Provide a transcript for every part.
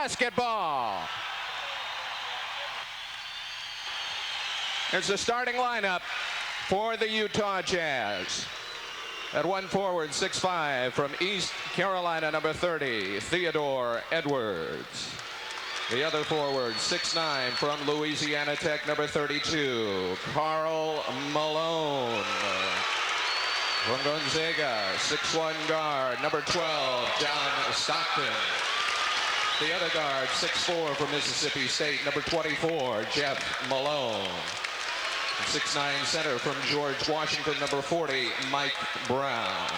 basketball. It's the starting lineup for the Utah Jazz. At one forward, 6'5", from East Carolina, number 30, Theodore Edwards. The other forward, 6'9", from Louisiana Tech, number 32, Karl Malone. From Gonzaga, 6'1" guard, number 12, John Stockton. The other guard, 6'4", from Mississippi State, number 24, Jeff Malone. 6'9" center from George Washington, number 40, Mike Brown.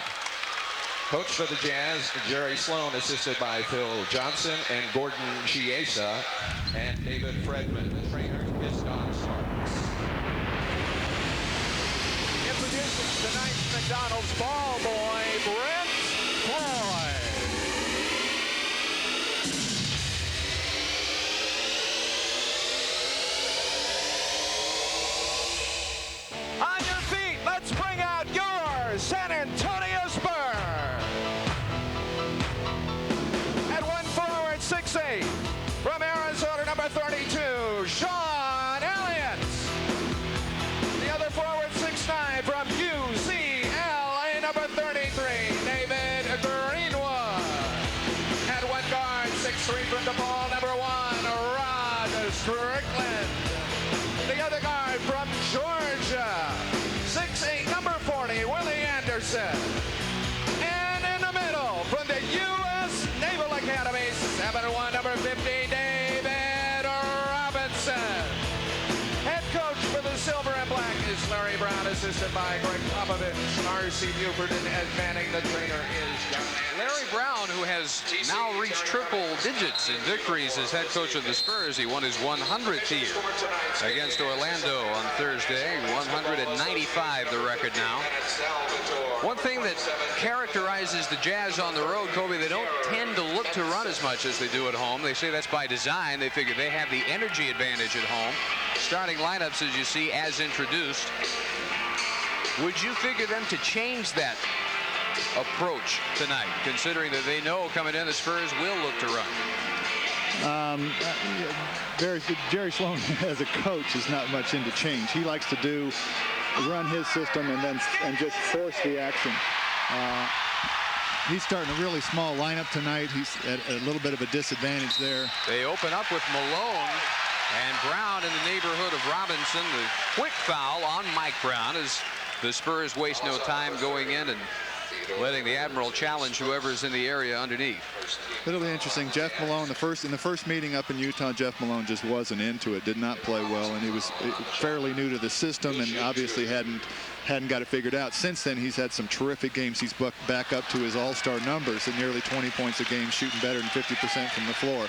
Coach for the Jazz, Jerry Sloan, assisted by Phil Johnson and Gordon Chiesa and David Fredman. The trainer is Don Starks. Introducing tonight's McDonald's ball boy, Brent Floyd. On your feet, let's bring out your San Antonio Spurs. At one forward, 6'8", from Arizona, number 32, Sean Elliott. The other forward, 6'9", from UCLA, number 33, David Greenwood. At one guard, 6'3", from DePaul, number 1, Rod Strickland. The other guard from Georgia, 6'8", number 40, Willie Anderson. And in the middle, from the U.S. Naval Academy, 7'1", number 50, David Robinson. Head coach for the Silver and Black is Larry Brown, assisted by Greg Popovich. R.C. Buford and Ed Manning. The trainer is John. Larry Brown, who has now reached triple digits in victories as head coach of the Spurs. He won his 100th year against Orlando on Thursday. 195 the record now. One thing that characterizes the Jazz on the road, Kobe, they don't tend to look to run as much as they do at home. They say that's by design. They figure they have the energy advantage at home. Starting lineups, as you see, as introduced. Would you figure them to change that approach tonight, considering that they know coming in the Spurs will look to run? Jerry Sloan as a coach is not much into change. He likes to run his system and just force the action. He's starting a really small lineup tonight. He's at a little bit of a disadvantage there. They open up with Malone and Brown in the neighborhood of Robinson. The quick foul on Mike Brown as the Spurs waste no time going in and letting the Admiral challenge whoever's in the area underneath. It'll be interesting. Jeff Malone, in the first meeting up in Utah, Jeff Malone just wasn't into it, did not play well, and he was fairly new to the system and obviously hadn't got it figured out. Since then, he's had some terrific games. He's back up to his all-star numbers at nearly 20 points a game, shooting better than 50% from the floor.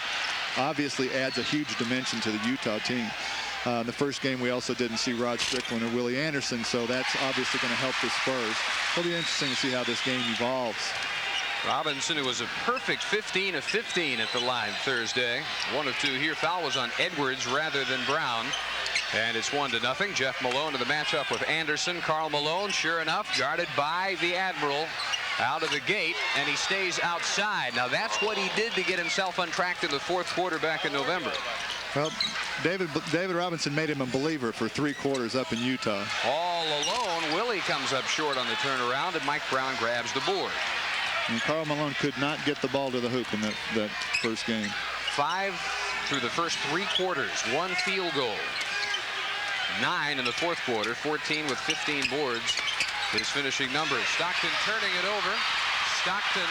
Obviously adds a huge dimension to the Utah team. The first game, we also didn't see Rod Strickland or Willie Anderson, so that's obviously going to help the Spurs. It'll be interesting to see how this game evolves. Robinson, who was a perfect 15 of 15 at the line Thursday. 1 of 2 here. Foul was on Edwards rather than Brown. And it's 1-0. Jeff Malone to the matchup with Anderson. Karl Malone, sure enough, guarded by the Admiral out of the gate, and he stays outside. Now, that's what he did to get himself untracked in the fourth quarter back in November. Well, David Robinson made him a believer for 3 quarters up in Utah. All alone, Willie comes up short on the turnaround, and Mike Brown grabs the board. And Karl Malone could not get the ball to the hoop in that first game. 5 through the first 3 quarters, 1 field goal. 9 in the fourth quarter, 14 with 15 boards. His finishing numbers. Stockton turning it over. Stockton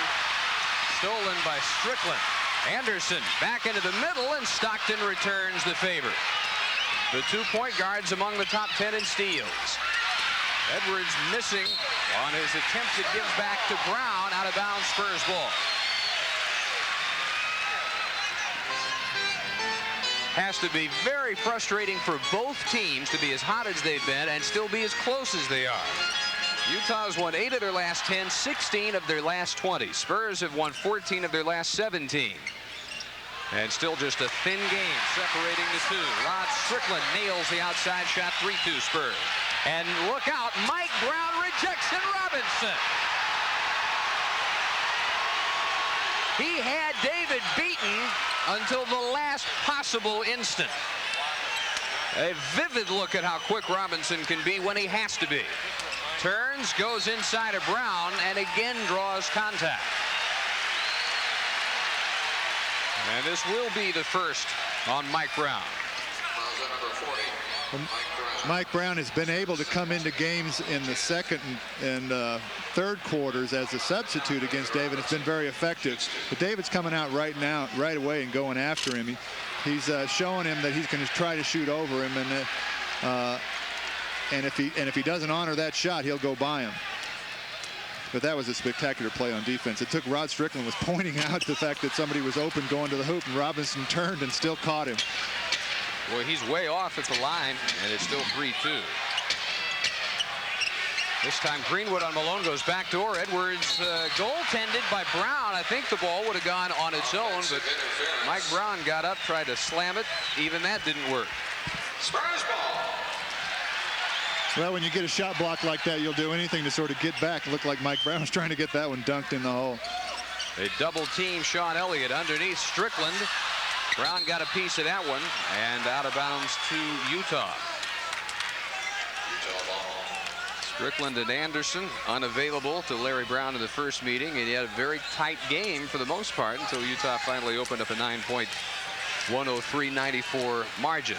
stolen by Strickland. Anderson back into the middle, and Stockton returns the favor. The 2-point guards among the top 10 in steals. Edwards missing on his attempt to give back to Brown. Out of bounds, Spurs ball. Has to be very frustrating for both teams to be as hot as they've been and still be as close as they are. Utah's won 8 of their last 10, 16 of their last 20. Spurs have won 14 of their last 17. And still just a thin game separating the two. Rod Strickland nails the outside shot, 3-2 Spurs. And look out, Mike Brown rejects it, Robinson. He had David beaten until the last possible instant. A vivid look at how quick Robinson can be when he has to be. Turns, goes inside of Brown, and again draws contact. And this will be the first on Mike Brown. Mike Brown has been able to come into games in the second and third quarters as a substitute against David. It's been very effective. But David's coming out right away and going after him. He's showing him that he's going to try to shoot over him, and if he doesn't honor that shot, he'll go by him. But that was a spectacular play on defense. It took Rod Strickland was pointing out the fact that somebody was open going to the hoop, and Robinson turned and still caught him. Well, he's way off at the line, and it's still 3-2. This time Greenwood on Malone goes backdoor. Edwards goaltended by Brown. I think the ball would have gone on its own, but Mike Brown got up, tried to slam it. Even that didn't work. Spurs ball. Well, when you get a shot block like that, you'll do anything to sort of get back. It looked like Mike Brown was trying to get that one dunked in the hole. They double team Sean Elliott underneath Strickland. Brown got a piece of that one, and out of bounds to Utah. Strickland and Anderson unavailable to Larry Brown in the first meeting, and he had a very tight game for the most part until Utah finally opened up a 9-point 103-94 margin.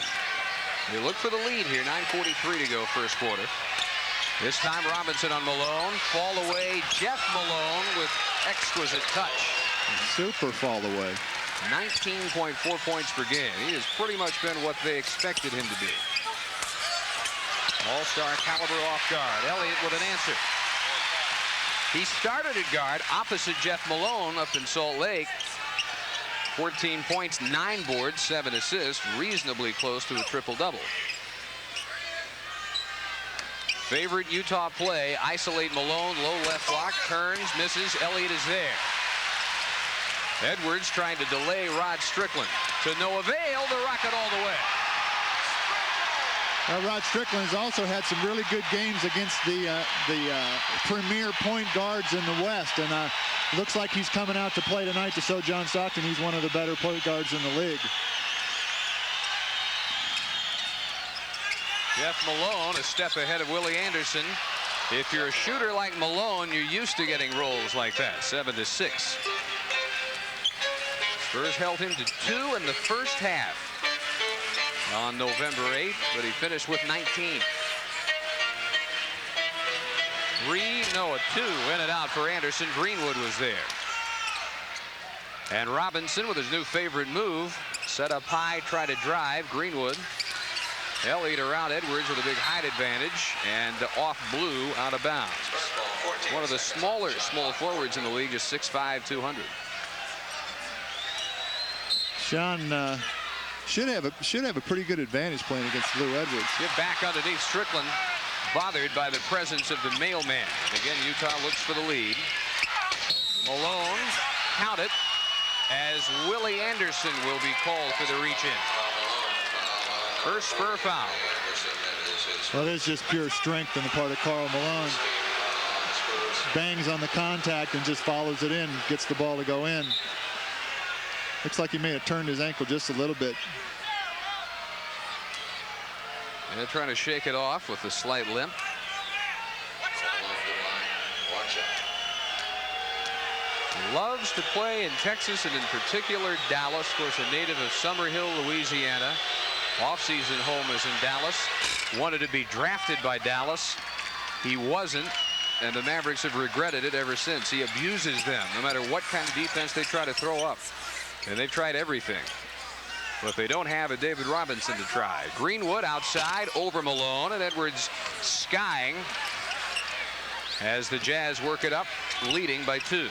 They look for the lead here. 9:43 to go first quarter. This time Robinson on Malone. Fall away Jeff Malone with exquisite touch. Super fall away. 19.4 points per game. He has pretty much been what they expected him to be. All-star caliber off guard. Elliott with an answer. He started at guard opposite Jeff Malone up in Salt Lake. 14 points, 9 boards, 7 assists, reasonably close to a triple-double. Favorite Utah play, isolate Malone, low left block, turns, misses, Elliott is there. Edwards trying to delay Rod Strickland. To no avail, the rocket all the way. Rod Strickland has also had some really good games against the premier point guards in the West, and looks like he's coming out to play tonight to show John Stockton he's one of the better point guards in the league. Jeff Malone a step ahead of Willie Anderson. If you're a shooter like Malone, you're used to getting rolls like that. 7-6. Spurs held him to 2 in the first half on November 8th, but he finished with 19. 2 in and out for Anderson. Greenwood was there. And Robinson with his new favorite move. Set up high, try to drive. Greenwood. Elliott around Edwards with a big height advantage, and off blue out of bounds. One of the small forwards in the league, just 6'5", 200. Sean should have a pretty good advantage playing against Lou Edwards. Get back underneath Strickland, bothered by the presence of the mailman. Again, Utah looks for the lead. Malone, count it, as Willie Anderson will be called for the reach-in. First Spur foul. Well, there's just pure strength on the part of Karl Malone. Bangs on the contact and just follows it in, gets the ball to go in. Looks like he may have turned his ankle just a little bit. And they're trying to shake it off with a slight limp. Loves to play in Texas, and in particular Dallas. Of course, a native of Summerhill, Louisiana. Off-season home is in Dallas. Wanted to be drafted by Dallas. He wasn't, and the Mavericks have regretted it ever since. He abuses them, no matter what kind of defense they try to throw up. And they've tried everything. But they don't have a David Robinson to try. Greenwood outside over Malone, and Edwards skying as the Jazz work it up, leading by 2.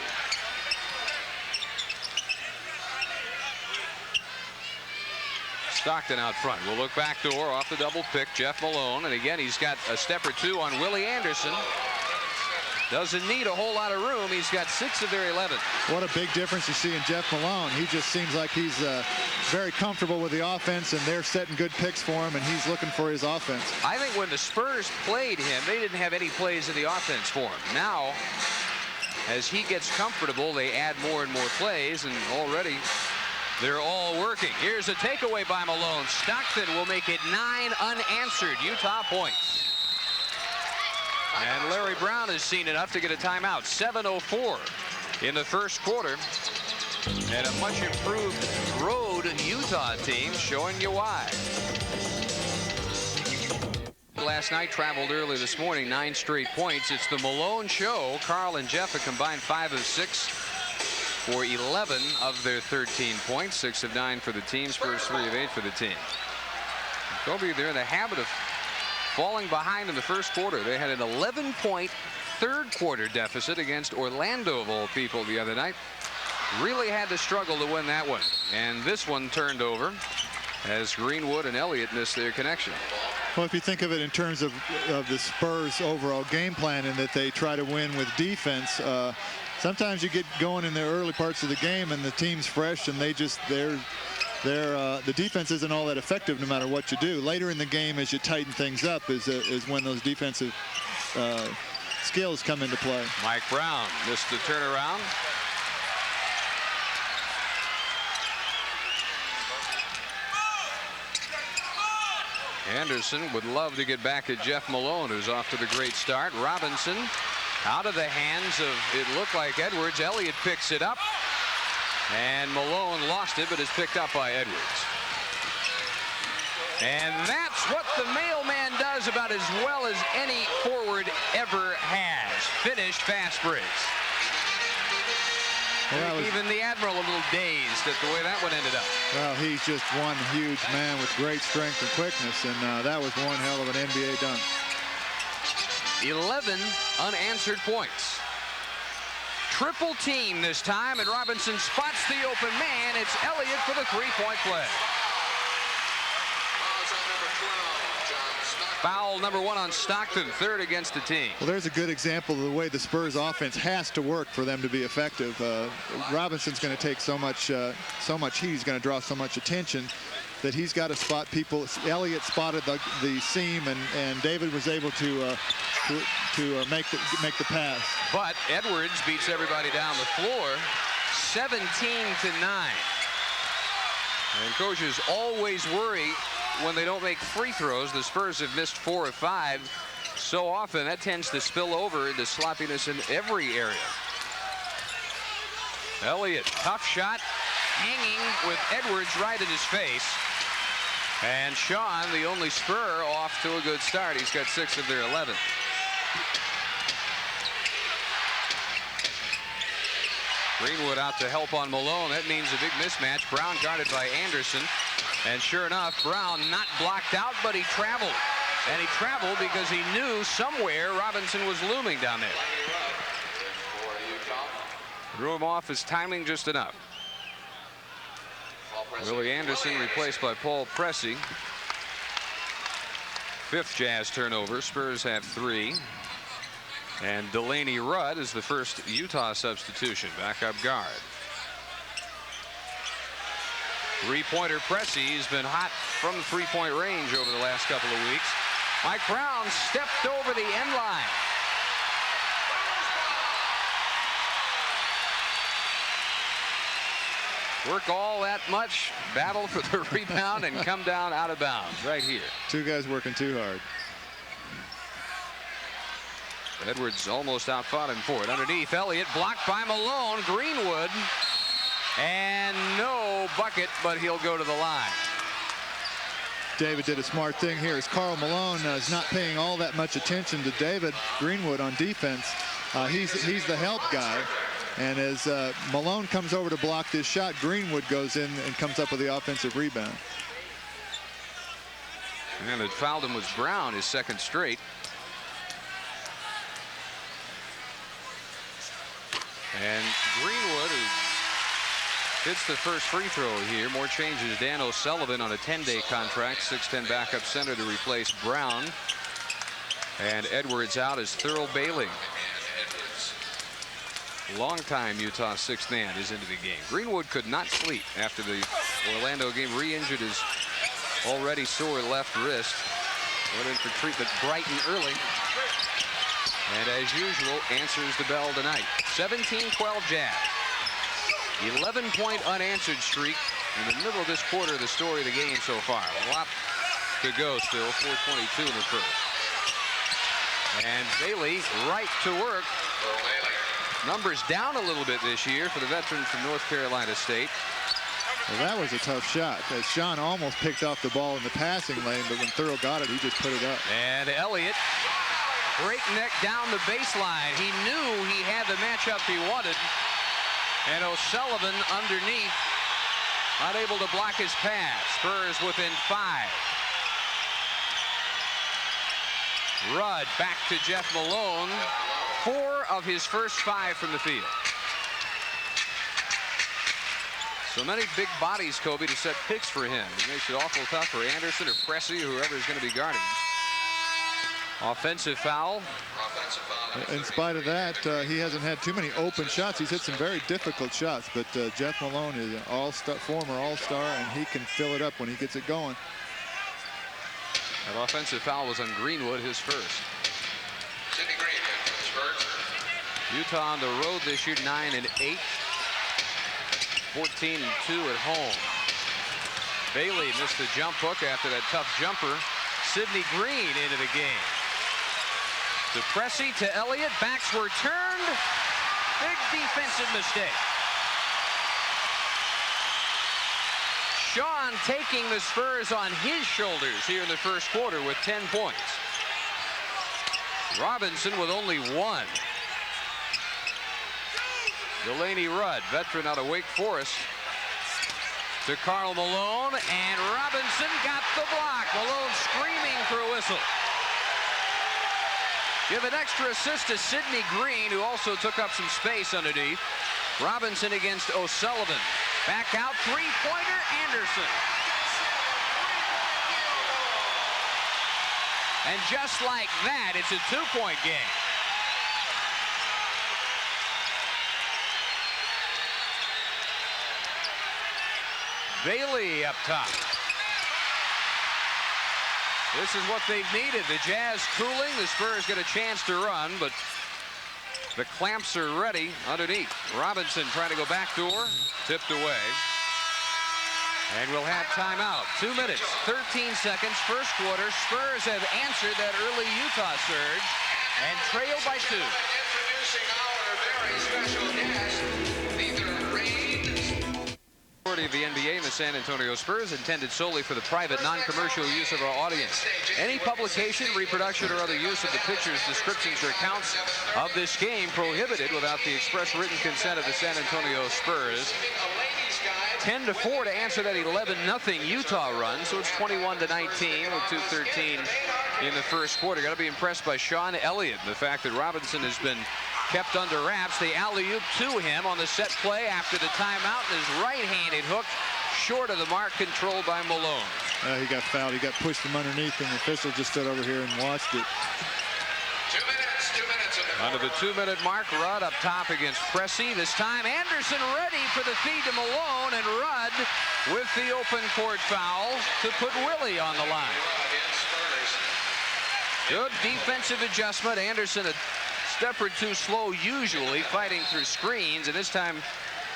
Stockton out front. We'll look back door off the double pick. Jeff Malone, and again he's got a step or 2 on Willie Anderson. Doesn't need a whole lot of room. He's got 6 of their 11. What a big difference you see in Jeff Malone. He just seems like he's very comfortable with the offense, and they're setting good picks for him, and he's looking for his offense. I think when the Spurs played him, they didn't have any plays in the offense for him. Now, as he gets comfortable, they add more and more plays, and already They're all working. Here's a takeaway by Malone. Stockton will make it 9 unanswered Utah points. And Larry Brown has seen enough to get a timeout. 7:04 in the first quarter. And a much improved road Utah team showing you why. Last night, traveled early this morning, 9 straight points. It's the Malone show. Carl and Jeff have combined 5 of 6 for 11 of their 13 points. 6 of 9 for the team. Spurs 3 of 8 for the team. Kobe, they're in the habit of falling behind in the first quarter. They had an 11-point third quarter deficit against Orlando, of all people, the other night. Really had to struggle to win that one. And this one turned over as Greenwood and Elliott missed their connection. Well, if you think of it in terms of the Spurs' overall game plan and that they try to win with defense, sometimes you get going in the early parts of the game and the team's fresh and the defense isn't all that effective no matter what you do. Later in the game, as you tighten things up, is when those defensive skills come into play. Mike Brown missed the turnaround. Anderson would love to get back at Jeff Malone, who's off to the great start. Robinson out of the hands of, it looked like Edwards. Elliott picks it up. And Malone lost it, but is picked up by Edwards. And that's what the mailman does about as well as any forward ever has. Finished fast breaks. Well, even the Admiral a little dazed at the way that one ended up. Well, he's just one huge man with great strength and quickness, and that was one hell of an NBA dunk. 11 unanswered points. Triple team this time, and Robinson spots the open man. It's Elliott for the three-point play. Foul number 1 on Stockton, third against the team. Well, there's a good example of the way the Spurs offense has to work for them to be effective. Robinson's going to take so much heat. He's going to draw so much attention that he's got to spot people. Elliott spotted the seam, and David was able to make the pass. But Edwards beats everybody down the floor, 17-9. And coaches always worry when they don't make free throws. The Spurs have missed 4 of 5 so often that tends to spill over into sloppiness in every area. Elliott, tough shot, hanging with Edwards right in his face. And Sean, the only Spur, off to a good start. He's got 6 of their 11. Greenwood out to help on Malone. That means a big mismatch. Brown guarded by Anderson. And sure enough, Brown not blocked out, but he traveled. And he traveled because he knew somewhere Robinson was looming down there. Threw him off his timing just enough. Willie Anderson replaced by Paul Pressey. 5th Jazz turnover. Spurs have 3. And Delaney Rudd is the first Utah substitution, backup guard. Three-pointer Pressey has been hot from the three-point range over the last couple of weeks. Mike Brown stepped over the end line. Work all that much, battle for the rebound, and come down out of bounds right here. 2 guys working too hard. Edwards almost outfought him for it. Underneath, Elliott blocked by Malone. Greenwood, and no bucket, but he'll go to the line. David did a smart thing here as Karl Malone is not paying all that much attention to David Greenwood on defense. He's the help guy. And as Malone comes over to block this shot, Greenwood goes in and comes up with the offensive rebound. And it fouled him was Brown, his 2nd straight. And Greenwood, who hits the first free throw here. More changes. Dan O'Sullivan on a 10-day contract, 6'10" backup center to replace Brown. And Edwards out as Thurl Bailey. Longtime Utah 6th man is into the game. Greenwood could not sleep after the Orlando game. Re-injured his already sore left wrist. Went in for treatment bright and early. And as usual, answers the bell tonight. 17-12 Jazz. 11-point unanswered streak in the middle of this quarter of the story of the game so far. A lot to go still. 4:22 in the first. And Bailey right to work. Numbers down a little bit this year for the veteran from North Carolina State. Well, that was a tough shot. As Sean almost picked off the ball in the passing lane, but when Thurl got it, he just put it up. And Elliott, breakneck down the baseline. He knew he had the matchup he wanted. And O'Sullivan underneath, unable to block his pass. Spurs within 5. Rudd back to Jeff Malone. 4 of his first 5 from the field. So many big bodies, Kobe, to set picks for him. It makes it awful tough for Anderson or Pressey or whoever is going to be guarding him. Offensive foul. In spite of that, he hasn't had too many open shots. He's hit some very difficult shots, but Jeff Malone is an all-star, former all-star, and he can fill it up when he gets it going. That offensive foul was on Greenwood, his first. Utah on the road this year, 9-8. 14-2 at home. Bailey missed the jump hook after that tough jumper. Sidney Green into the game. To Pressey, to Elliott. Backs were turned. Big defensive mistake. Sean taking the Spurs on his shoulders here in the first quarter with 10 points. Robinson with only 1. Delaney Rudd, veteran out of Wake Forest, to Karl Malone, and Robinson got the block. Malone screaming for a whistle. Give an extra assist to Sidney Green, who also took up some space underneath. Robinson against O'Sullivan. Back out, three-pointer, Anderson. And just like that, it's a 2-point game. Bailey up top. This is what they've needed. The Jazz cooling. The Spurs get a chance to run, but the clamps are ready underneath. Robinson trying to go backdoor. Tipped away. And we'll have timeout. 2 minutes, 13 seconds, first quarter. Spurs have answered that early Utah surge and trailed by 2. Introducing our very special guest, Of the NBA and the San Antonio Spurs, intended solely for the private, non-commercial use of our audience. Any publication, reproduction, or other use of the pictures, descriptions, or accounts of this game prohibited without the express written consent of the San Antonio Spurs. 10-4 to answer that 11-0 Utah run, so it's 21-19 with 2:13 in the first quarter. Got to be impressed by Sean Elliott, the fact that Robinson has been kept under wraps. The alley-oop to him on the set play after the timeout, and his right-handed hook short of the mark, controlled by Malone. He got fouled. He got pushed from underneath, and the official just stood over here and watched it. 2 minutes. Under the 2-minute mark, Rudd up top against Pressey. This time Anderson ready for the feed to Malone, and Rudd with the open court foul to put Willie on the line. Good defensive adjustment. Anderson a step or two slow usually, fighting through screens, and this time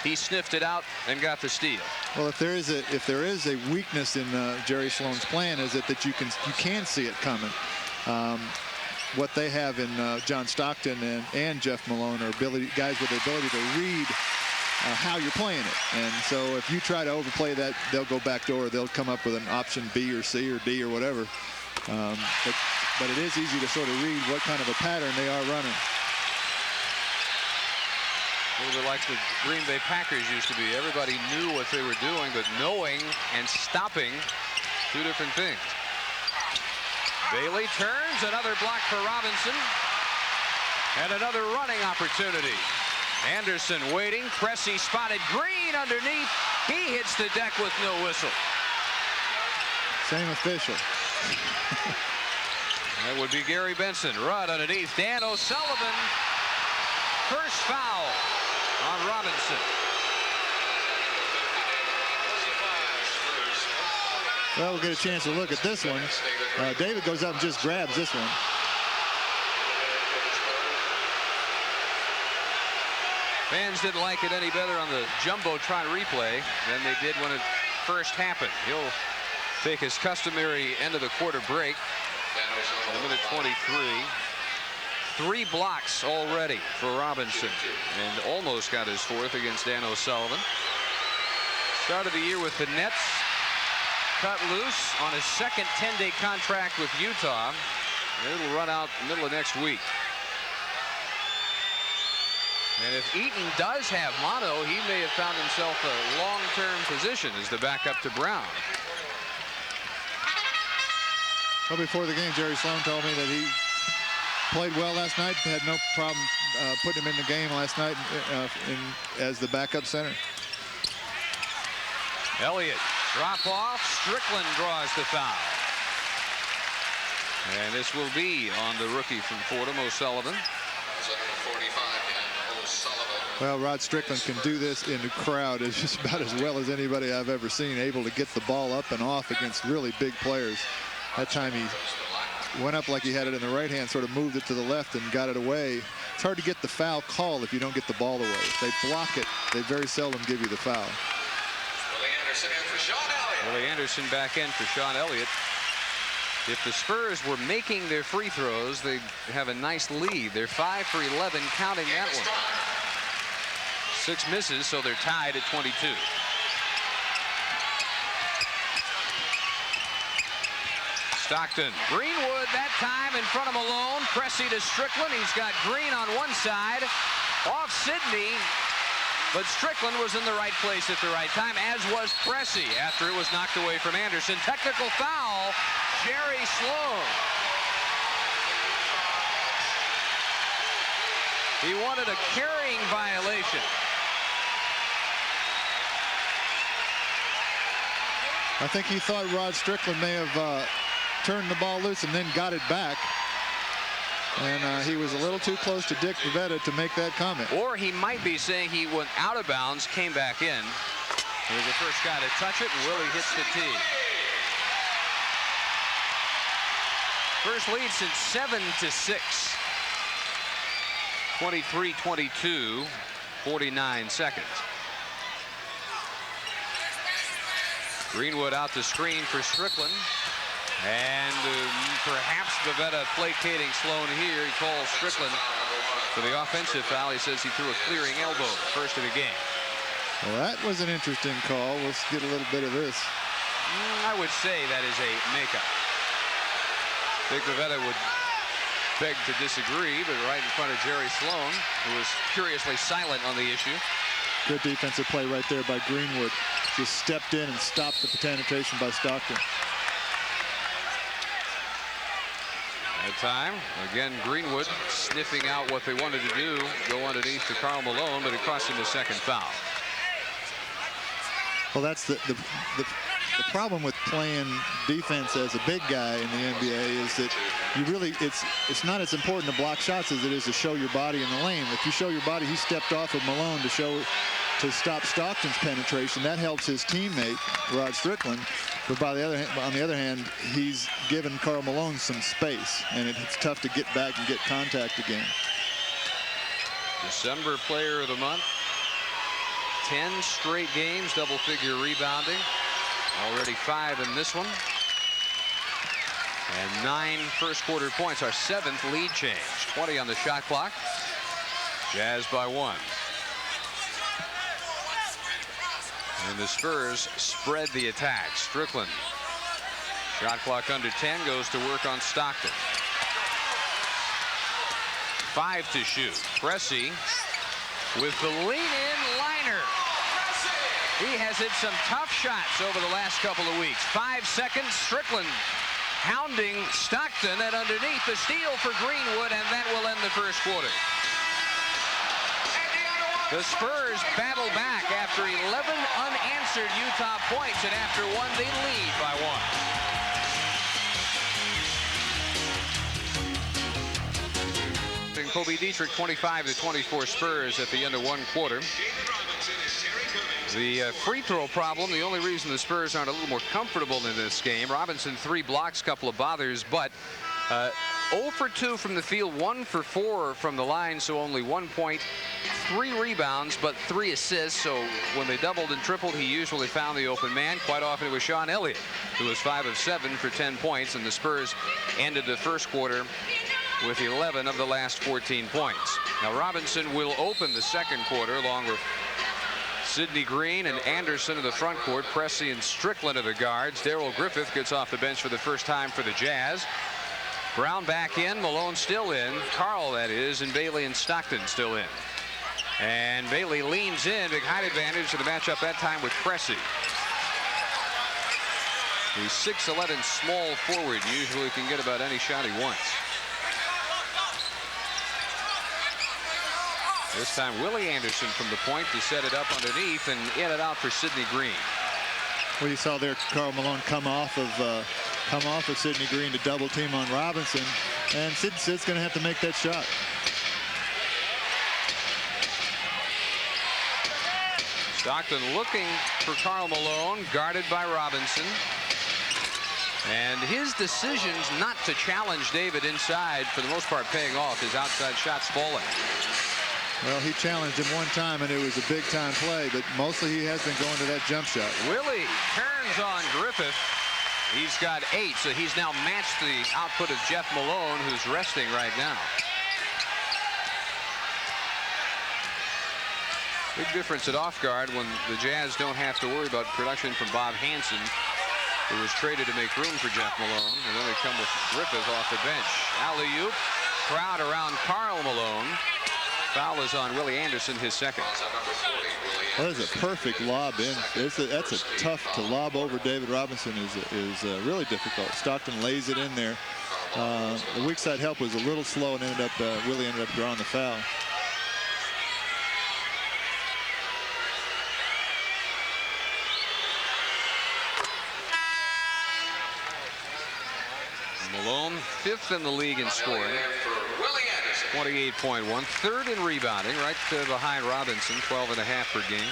he sniffed it out and got the steal. Well, if there is a weakness in Jerry Sloan's plan, is it that you can see it coming. What they have in John Stockton and Jeff Malone are guys with the ability to read how you're playing it. And so if you try to overplay that, they'll go backdoor. They'll come up with an option B or C or D or whatever. But it is easy to sort of read what kind of a pattern they are running. A little bit like the Green Bay Packers used to be. Everybody knew what they were doing, but knowing and stopping, 2 different things. Bailey turns, another block for Robinson, and another running opportunity. Anderson waiting. Pressey spotted Green underneath. He hits the deck with no whistle. Same official. That would be Gary Benson. Rudd underneath. Dan O'Sullivan. First foul on Robinson. Well, we'll get a chance to look at this one. David goes up and just grabs this one. Fans didn't like it any better on the Jumbotron replay than they did when it first happened. He'll take his customary end of the quarter break. A minute 23. 3 blocks already for Robinson, and almost got his 4th against Dan O'Sullivan. Started the year with the Nets, cut loose on his second 10-day contract with Utah. It'll run out middle of next week. And if Eaton does have mono, he may have found himself a long-term position as the backup to Brown. Well, before the game, Jerry Sloan told me that he played well last night, had no problem putting him in the game last night as the backup center. Elliott, drop off. Strickland draws the foul. And this will be on the rookie from Fordham, O'Sullivan. Well, Rod Strickland can do this in the crowd as just about as well as anybody I've ever seen, able to get the ball up and off against really big players. That time he went up like he had it in the right hand, sort of moved it to the left and got it away. It's hard to get the foul call if you don't get the ball away. If they block it, they very seldom give you the foul. Willie Anderson back in for Sean Elliott. If the Spurs were making their free throws, they have a nice lead. They're 5 for 11, counting that one. 6 misses, so they're tied at 22. Stockton, Greenwood that time in front of Malone. Pressey to Strickland. He's got Green on one side, off Sidney, but Strickland was in the right place at the right time, as was Pressey after it was knocked away from Anderson. Technical foul, Jerry Sloan. He wanted a carrying violation. I think he thought Rod Strickland may have turned the ball loose and then got it back. And he was a little too close to Dick Pavetta to make that comment. Or he might be saying he went out of bounds, came back in. He was the first guy to touch it, and Willie hits the tee. First lead since 7-6. 23-22, 49 seconds. Greenwood out the screen for Strickland. And perhaps Pavetta placating Sloan here. He calls Strickland for the offensive foul. He says he threw a clearing elbow, first of the game. Well, that was an interesting call. Let's get a little bit of this. I would say that is a makeup. Dick Pavetta would beg to disagree, but right in front of Jerry Sloan, who was curiously silent on the issue. Good defensive play right there by Greenwood. Just stepped in and stopped the penetration by Stockton. At time, again, Greenwood sniffing out what they wanted to do, go underneath to Karl Malone, but it cost him the second foul. Well, that's the problem with playing defense as a big guy in the NBA is that you really, it's not as important to block shots as it is to show your body in the lane. If you show your body, he stepped off of Malone to stop Stockton's penetration. That helps his teammate, Rod Strickland. But on the other hand, he's given Karl Malone some space, and it's tough to get back and get contact again. December Player of the Month. 10 straight games, double-figure rebounding. Already 5 in this one. And 9 first-quarter points. Our 7th lead change. 20 on the shot clock. Jazz by 1. And the Spurs spread the attack. Strickland, shot clock under 10, goes to work on Stockton. 5 to shoot. Pressey with the lean-in liner. He has hit some tough shots over the last couple of weeks. 5 seconds. Strickland hounding Stockton, and underneath the steal for Greenwood, and that will end the first quarter. The Spurs battle back after 11 unanswered Utah points, and after one, they lead by 1. Kobe Dietrich, 25-24 Spurs at the end of one quarter. The free throw problem, the only reason the Spurs aren't a little more comfortable in this game. Robinson 3 blocks, couple of bothers, but 0 for 2 from the field, 1 for 4 from the line, so only 1 point, 3 rebounds, but 3 assists. So when they doubled and tripled, he usually found the open man. Quite often it was Sean Elliott, who was 5 of 7 for 10 points, and the Spurs ended the first quarter with 11 of the last 14 points. Now Robinson will open the second quarter along with Sidney Green and Anderson in the front court. Pressey and Strickland are the guards. Darrell Griffith gets off the bench for the first time for the Jazz. Brown back in, Malone still in, Carl that is, and Bailey and Stockton still in. And Bailey leans in, big height advantage to the matchup that time with Pressey. The 6'11" small forward usually can get about any shot he wants. This time Willie Anderson from the point to set it up underneath and in and out for Sidney Green. Well, you saw there Karl Malone come off of Sidney Green to double team on Robinson, and Sid's going to have to make that shot. Stockton looking for Karl Malone, guarded by Robinson. And his decisions not to challenge David inside, for the most part, paying off. His outside shots falling. Well, he challenged him one time, and it was a big-time play, but mostly he has been going to that jump shot. Willie turns on Griffith. He's got 8, so he's now matched the output of Jeff Malone, who's resting right now. Big difference at off guard when the Jazz don't have to worry about production from Bob Hansen, who was traded to make room for Jeff Malone, and then they come with Griffith off the bench. Alley-oop, crowd around Karl Malone. Foul is on Willie Anderson, his second. Well, that's a perfect lob in. That's a tough to lob over David Robinson is really difficult. Stockton lays it in there. The weak side help was a little slow, and Willie ended up drawing the foul. Malone, 5th in the league in scoring. 28.1, 3rd in rebounding, right behind Robinson, 12.5 per game.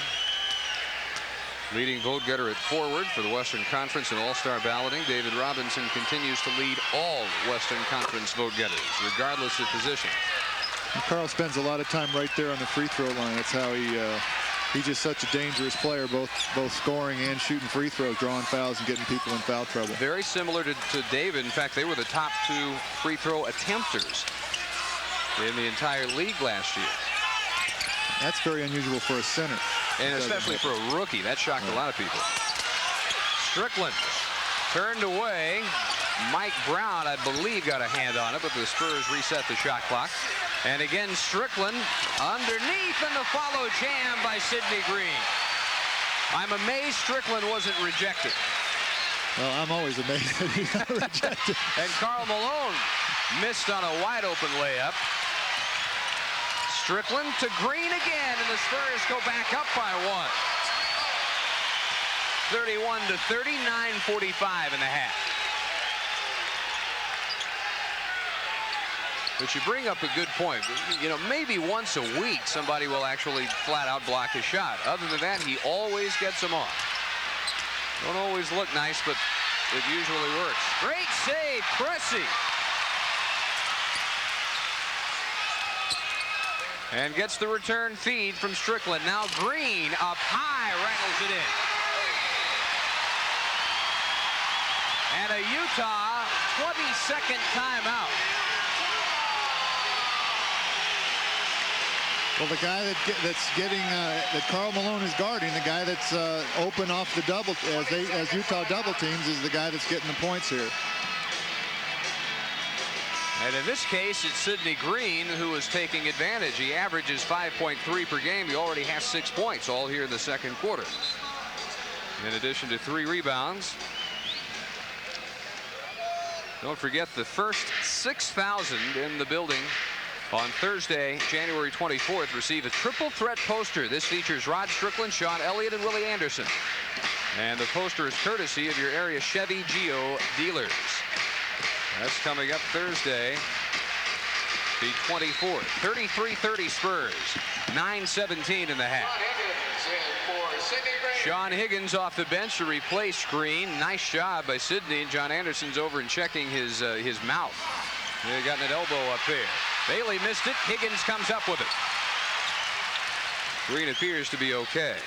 Leading vote getter at forward for the Western Conference and All-Star balloting. David Robinson continues to lead all Western Conference vote getters, regardless of position. And Karl spends a lot of time right there on the free throw line. That's how he's just such a dangerous player, both scoring and shooting free throws, drawing fouls and getting people in foul trouble. Very similar to David. In fact, they were the top 2 free throw attempters in the entire league last year. That's very unusual for a center. And especially for a rookie. That shocked a lot of people. Strickland turned away. Mike Brown, I believe, got a hand on it, but the Spurs reset the shot clock. And again, Strickland underneath, and the follow jam by Sidney Green. I'm amazed Strickland wasn't rejected. Well, I'm always amazed that he's not rejected. And Karl Malone missed on a wide open layup. Strickland to Green again, and the Spurs go back up by 1. 31-30, 9:45 in the half. But you bring up a good point. You know, maybe once a week somebody will actually flat out block a shot. Other than that, he always gets them off. Don't always look nice, but it usually works. Great save, Pressey. And gets the return feed from Strickland. Now Green up high, rattles it in. And a Utah 22nd timeout. Well, the guy that Karl Malone is guarding, the guy that's open off the double as Utah double teams, is the guy that's getting the points here. And in this case, it's Sidney Green who is taking advantage. He averages 5.3 per game. He already has 6 points, all here in the second quarter. In addition to 3 rebounds. Don't forget the first 6,000 in the building on Thursday, January 24th, receive a triple threat poster. This features Rod Strickland, Sean Elliott, and Willie Anderson. And the poster is courtesy of your area Chevy Geo dealers. That's coming up Thursday, the 24th. 33-30 Spurs, 9:17 in the half. Sean Higgins off the bench to replace Green. Nice job by Sidney. John Anderson's over and checking his mouth. They got an elbow up there. Bailey missed it. Higgins comes up with it. Green appears to be okay.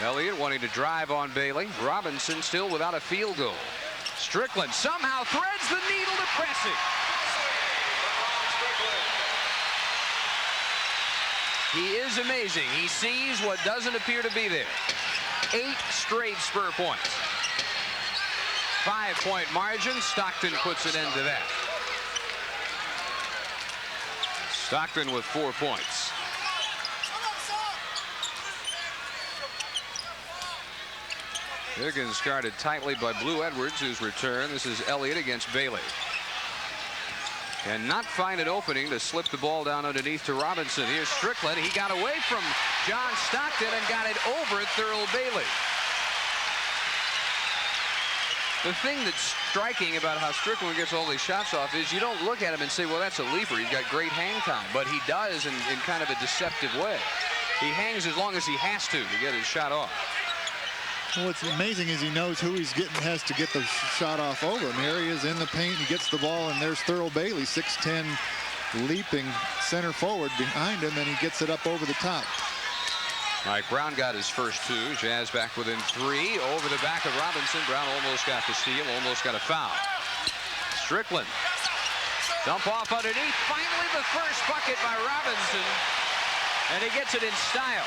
Elliott wanting to drive on Bailey. Robinson still without a field goal. Strickland somehow threads the needle to pressing. He is amazing. He sees what doesn't appear to be there. 8 straight Spur points. 5-point margin. Stockton puts an end to that. Stockton with 4 points. Higgins guarded tightly by Blue Edwards, whose return. This is Elliott against Bailey. And not find an opening to slip the ball down underneath to Robinson. Here's Strickland. He got away from John Stockton and got it over Thurl Bailey. The thing that's striking about how Strickland gets all these shots off is you don't look at him and say, well, that's a leaper. He's got great hang time. But he does in kind of a deceptive way. He hangs as long as he has to get his shot off. Well, what's amazing is he knows who he's has to get the shot off over him. Here he is in the paint. He gets the ball, and there's Thurl Bailey, 6'10", leaping center forward behind him, and he gets it up over the top. Mike Brown got his first 2. Jazz back within 3. Over the back of Robinson. Brown almost got the steal, almost got a foul. Strickland. Dump off underneath. Finally the first bucket by Robinson. And he gets it in style.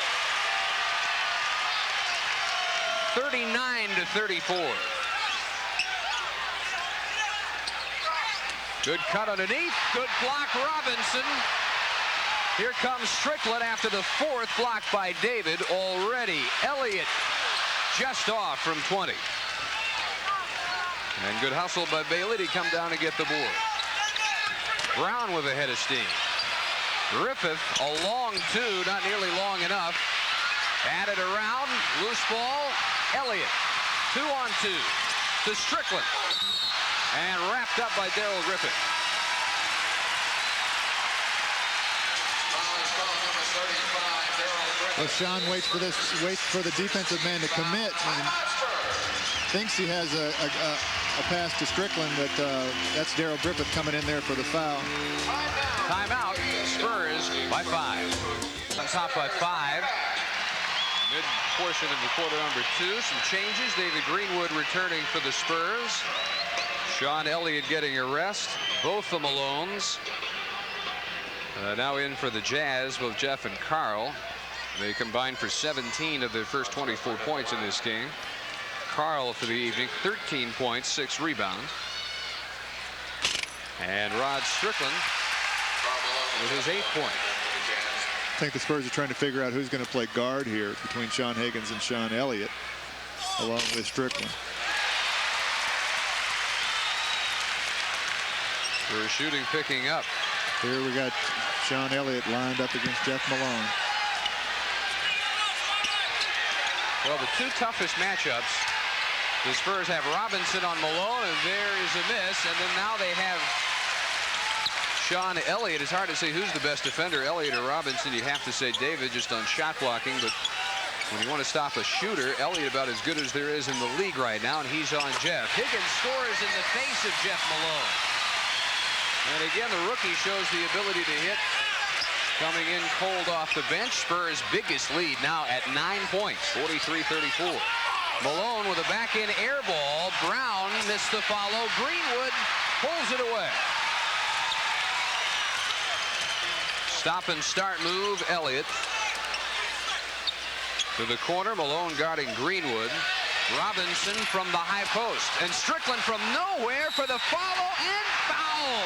39-34. Good cut underneath. Good block, Robinson. Here comes Strickland after the 4th block by David. Already Elliott just off from 20. And good hustle by Bailey to come down and get the board. Brown with a head of steam. Griffith, a long 2, not nearly long enough. Added around, loose ball. Elliott, 2-on-2 to Strickland. And wrapped up by Darrell Griffith. Well, Sean waits for the defensive man to commit and thinks he has a pass to Strickland, but that's Darrell Griffith coming in there for the foul. Timeout. Spurs by 5. On top by 5. Mid portion of the quarter number 2. Some changes. David Greenwood returning for the Spurs. Sean Elliott getting a rest. Both the Malones. Now in for the Jazz, both Jeff and Carl. They combined for 17 of their first 24 points in this game. Carl for the evening, 13 points, 6 rebounds. And Rod Strickland with his 8th point. I think the Spurs are trying to figure out who's going to play guard here between Sean Higgins and Sean Elliott, along with Strickland. We're shooting picking up. Here we got Sean Elliott lined up against Jeff Malone. Well, the 2 toughest matchups, the Spurs have Robinson on Malone, and there is a miss. And then now they have Sean Elliott. It's hard to say who's the best defender, Elliott or Robinson. You have to say David just on shot blocking. But when you want to stop a shooter, Elliott about as good as there is in the league right now, and he's on Jeff. Higgins scores in the face of Jeff Malone. And again, the rookie shows the ability to hit. Coming in cold off the bench. Spurs' biggest lead now at 9 points, 43-34. Malone with a back-in air ball. Brown missed the follow. Greenwood pulls it away. Stop and start move, Elliott. To the corner, Malone guarding Greenwood. Robinson from the high post. And Strickland from nowhere for the follow and foul.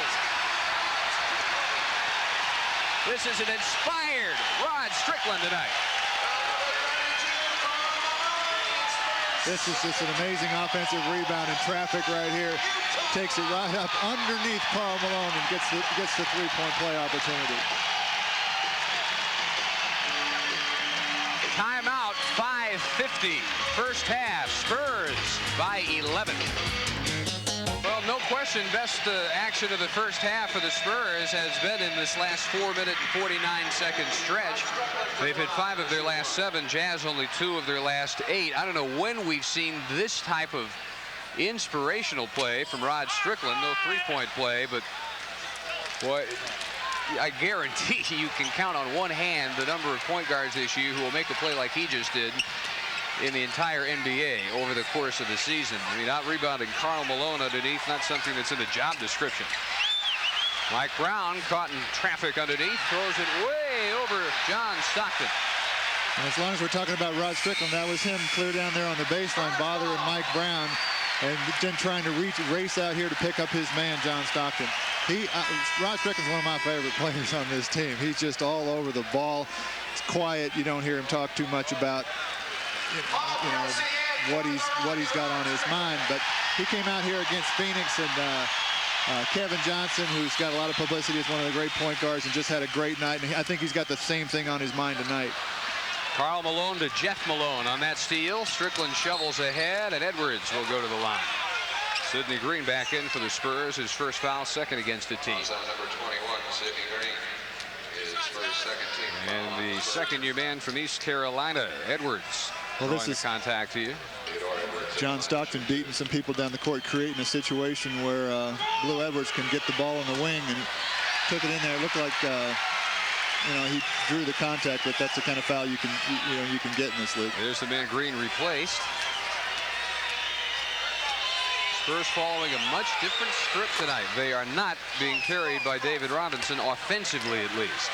This is an inspired Rod Strickland tonight. This is just an amazing offensive rebound in traffic right here. Takes it right up underneath Karl Malone and gets the 3-point play opportunity. Timeout, 5:50. First half, Spurs by 11. Well, no question, best action of the first half for the Spurs has been in this last 4-minute and 49-second stretch. They've hit 5 of their last 7. Jazz only 2 of their last 8. I don't know when we've seen this type of inspirational play from Rod Strickland. No three-point play, but boy, I guarantee you can count on one hand the number of point guards this year who will make a play like he just did in the entire NBA over the course of the season. I mean, out rebounding Karl Malone underneath, not something that's in the job description. Mike Brown caught in traffic underneath, throws it way over John Stockton. And as long as we're talking about Rod Strickland, that was him clear down there on the baseline, bothering Mike Brown, and then trying to race out here to pick up his man, John Stockton. Rod Strickland's one of my favorite players on this team. He's just all over the ball. It's quiet. You don't hear him talk too much about what he's got on his mind. But he came out here against Phoenix, and Kevin Johnson, who's got a lot of publicity as one of the great point guards, and just had a great night. And I think he's got the same thing on his mind tonight. Karl Malone to Jeff Malone on that steal. Strickland shovels ahead, and Edwards will go to the line. Sidney Green back in for the Spurs. His first foul, second against the team. Number 21, Sidney Green, is Spurs' second team. And the second-year man from East Carolina, Edwards. Well, this is contact to you. John Stockton beating some people down the court, creating a situation where Blue Edwards can get the ball in the wing, and took it in there. It looked like he drew the contact, but that's the kind of foul you can get in this league. There's the man Green replaced. Spurs following a much different script tonight. They are not being carried by David Robinson, offensively at least.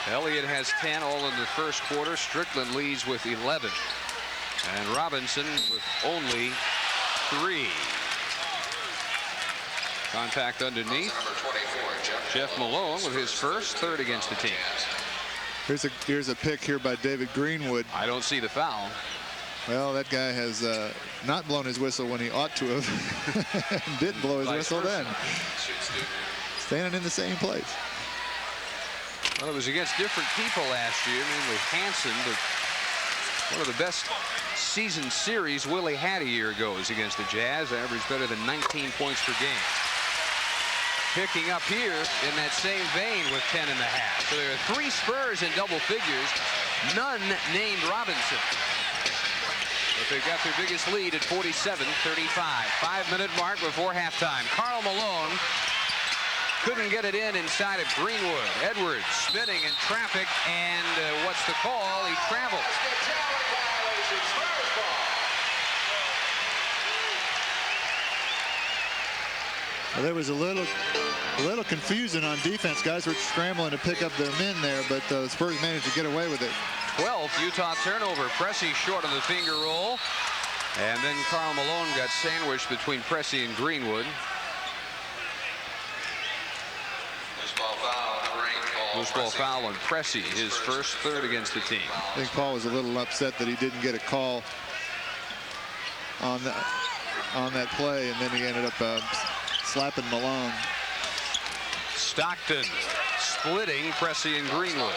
Elliott has 10 all in the first quarter. Strickland leads with 11. And Robinson with only 3. Contact underneath. Jeff Malone with his first, third against the team. Here's a pick here by David Greenwood. I don't see the foul. Well, that guy has not blown his whistle when he ought to have. And didn't blow his whistle then. Standing in the same place. Well, it was against different people last year, mainly Hansen, but one of the best season series Willie had a year ago is against the Jazz. Averaged better than 19 points per game. Picking up here in that same vein with 10 and a half. So there are 3 Spurs in double figures, none named Robinson. But they've got their biggest lead at 47-35. 5-minute mark before halftime. Karl Malone couldn't get it inside of Greenwood. Edwards spinning in traffic, and what's the call? He traveled. Well, there was a little confusion on defense. Guys were scrambling to pick up their men there, but the Spurs managed to get away with it. 12th Utah turnover. Pressey short on the finger roll, and then Karl Malone got sandwiched between Pressey and Greenwood. Loose ball foul on Pressey, his first, third against the team. I think Paul was a little upset that he didn't get a call on that play, and then he ended up slapping Malone. Stockton splitting Pressey and Greenwood.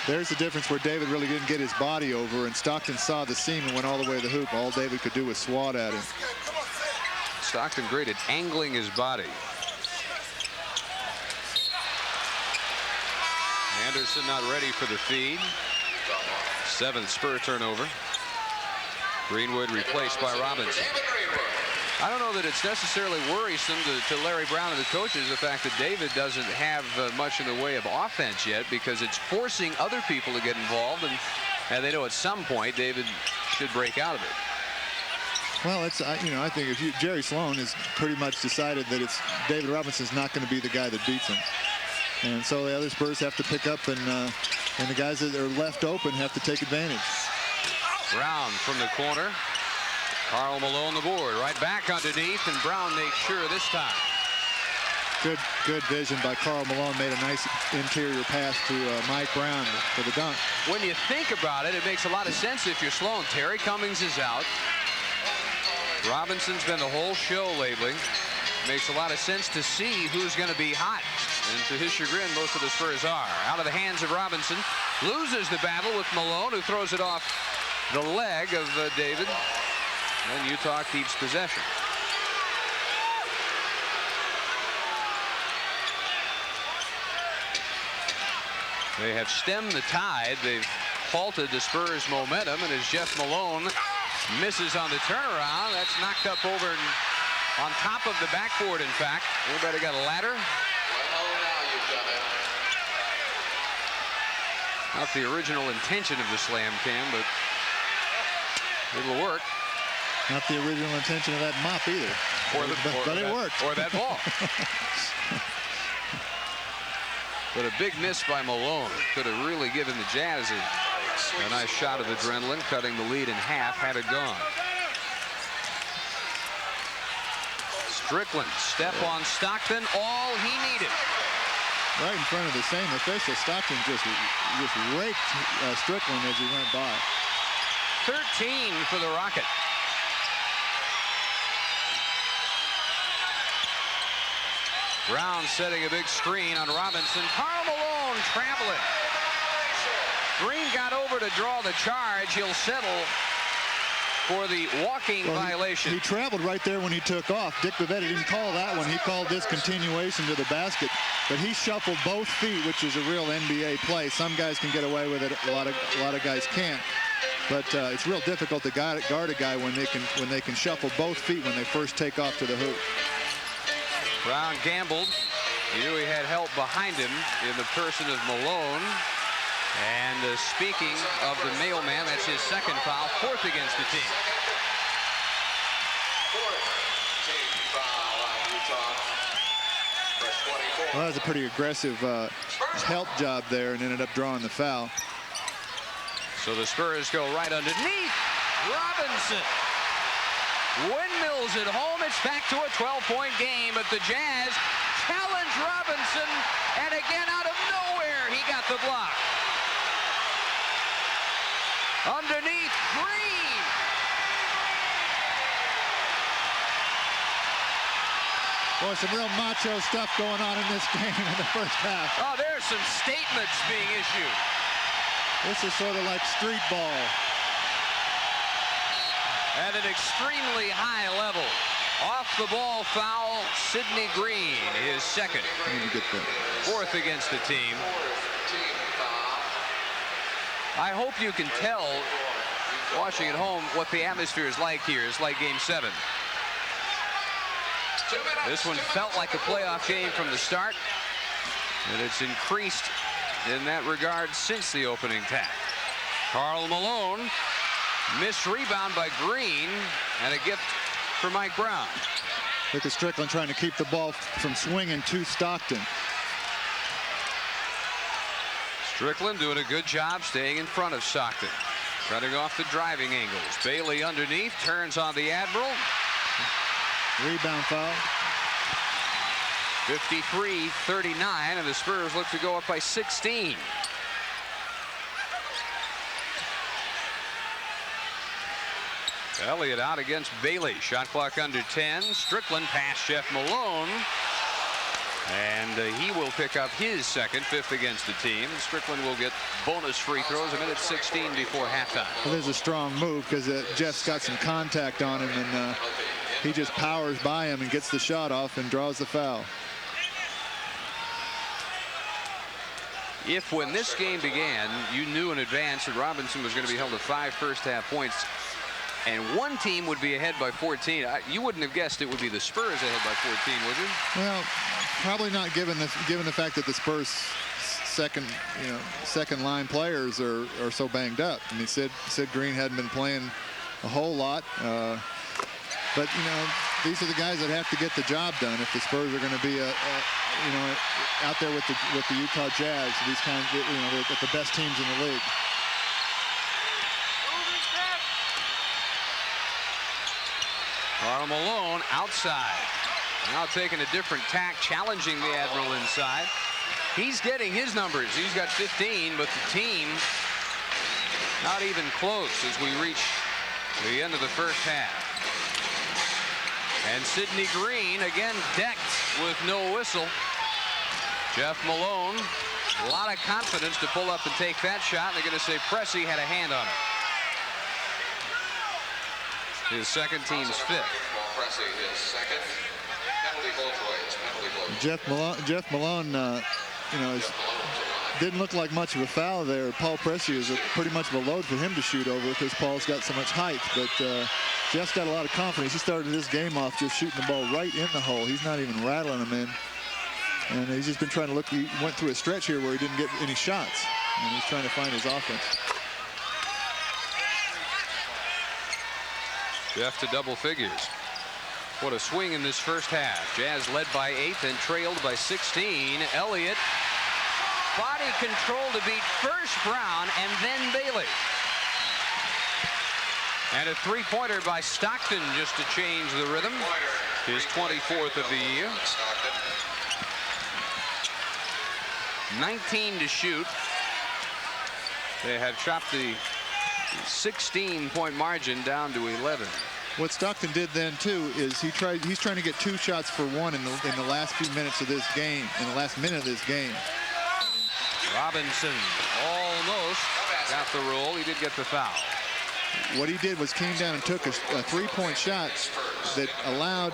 There's the difference where David really didn't get his body over, and Stockton saw the seam and went all the way to the hoop. All David could do was swat at him. Stockton great at angling his body. Anderson not ready for the feed. 7th Spur turnover. Greenwood replaced by Robinson. I don't know that it's necessarily worrisome to Larry Brown and the coaches, the fact that David doesn't have much in the way of offense yet, because it's forcing other people to get involved, and they know at some point David should break out of it. Well, it's I think if Jerry Sloan has pretty much decided that it's David Robinson's not going to be the guy that beats him, and so the other Spurs have to pick up, and the guys that are left open have to take advantage. Brown from the corner. Karl Malone the board, right back underneath, and Brown makes sure this time. Good vision by Karl Malone. Made a nice interior pass to Mike Brown for the dunk. When you think about it, it makes a lot of sense if you're Sloan. Terry Cummings is out. Robinson's been the whole show lately. Makes a lot of sense to see who's going to be hot. And to his chagrin, most of the Spurs are. Out of the hands of Robinson. Loses the battle with Malone, who throws it off the leg of David. And Utah keeps possession. They have stemmed the tide. They've halted the Spurs' momentum, and as Jeff Malone Misses on the turnaround. That's knocked up over on top of the backboard, in fact. Anybody got a ladder? Not the original intention of the slam cam, but it'll work. Not the original intention of that mop either. But it worked. Or that ball. But a big miss by Malone. Could have really given the Jazz a nice shot of adrenaline, cutting the lead in half had it gone. Strickland, step on Stockton, all he needed. Right in front of the same official, Stockton just raked Strickland as he went by. 13 for the Rocket. Brown setting a big screen on Robinson. Karl Malone traveling. Green got over to draw the charge. He'll settle for the walking violation. He traveled right there when he took off. Dick Bavetta didn't call that one. He called this continuation to the basket. But he shuffled both feet, which is a real NBA play. Some guys can get away with it. A lot of guys can't. But it's real difficult to guard a guy when they can shuffle both feet when they first take off to the hoop. Brown gambled. He knew he had help behind him in the person of Malone. And speaking of the mailman, that's his second foul, fourth against the team. Well, that was a pretty aggressive help job there and ended up drawing the foul. So the Spurs go right underneath Robinson. Windmills at home. It's back to a 12-point game, but the Jazz challenge Robinson, and again out of nowhere he got the block. Underneath Green. Boy, some real macho stuff going on in this game in the first half. Oh, there's some statements being issued. This is sort of like street ball. At an extremely high level. Off the ball foul, Sidney Green, his second. Fourth against the team. I hope you can tell, watching at home, what the atmosphere is like here. It's like Game 7. This one felt like a playoff game from the start, and it's increased in that regard since the opening tap. Karl Malone, missed rebound by Green, and a gift for Mike Brown. Look at Strickland trying to keep the ball from swinging to Stockton. Strickland doing a good job staying in front of Stockton. Cutting off the driving angles. Bailey underneath, turns on the Admiral. Rebound foul. 53-39, and the Spurs look to go up by 16. Elliott out against Bailey. Shot clock under 10. Strickland past Jeff Malone. And he will pick up his second, fifth against the team. Strickland will get bonus free throws a minute 16 before halftime. Well, there's a strong move because Jeff's got some contact on him, and he just powers by him and gets the shot off and draws the foul. If when this game began, you knew in advance that Robinson was going to be held to 5 first-half points, and one team would be ahead by 14, you wouldn't have guessed it would be the Spurs ahead by 14, would you? Well, probably not given the fact that the Spurs second line players are so banged up. I mean, Sid Green hadn't been playing a whole lot, but these are the guys that have to get the job done if the Spurs are going to be out there with the Utah Jazz. These kinds, with the best teams in the league. Karl Malone outside. Now taking a different tack, challenging the Admiral inside. He's getting his numbers. He's got 15, but the team not even close as we reach the end of the first half. And Sidney Green again decked with no whistle. Jeff Malone, a lot of confidence to pull up and take that shot. They're going to say Pressey had a hand on it. His second, team's fifth. Penalty both ways. Jeff Malone, didn't look like much of a foul there. Paul Pressey is pretty much of a load for him to shoot over because Paul's got so much height. But Jeff's got a lot of confidence. He started this game off just shooting the ball right in the hole. He's not even rattling them in. And he's just been trying to look. He went through a stretch here where he didn't get any shots. And he's trying to find his offense. Jeff to double figures. What a swing in this first half. Jazz led by 8 and trailed by 16. Elliott, body control to beat first Brown and then Bailey. And a three-pointer by Stockton just to change the rhythm. His 24th of the year. 19 to shoot. They have chopped the 16-point margin down to 11. What Stockton did then too is he's trying to get 2 shots for 1 in the last few minutes of this game, in the last minute of this game. Robinson almost got the roll. He did get the foul. What he did was came down and took a 3-point shot that allowed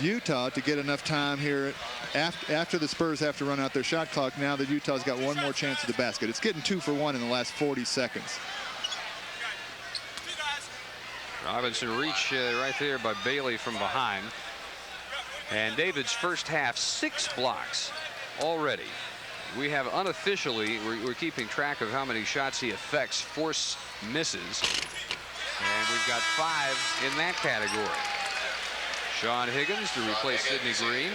Utah to get enough time here after the Spurs have to run out their shot clock. Now that Utah's got one more chance at the basket. It's getting 2 for 1 in the last 40 seconds. Robinson reached right there by Bailey from behind. And David's first half 6 blocks already. We have unofficially, we're keeping track of how many shots he affects, force misses. And we've got 5 in that category. Sean Higgins to replace Sidney Green.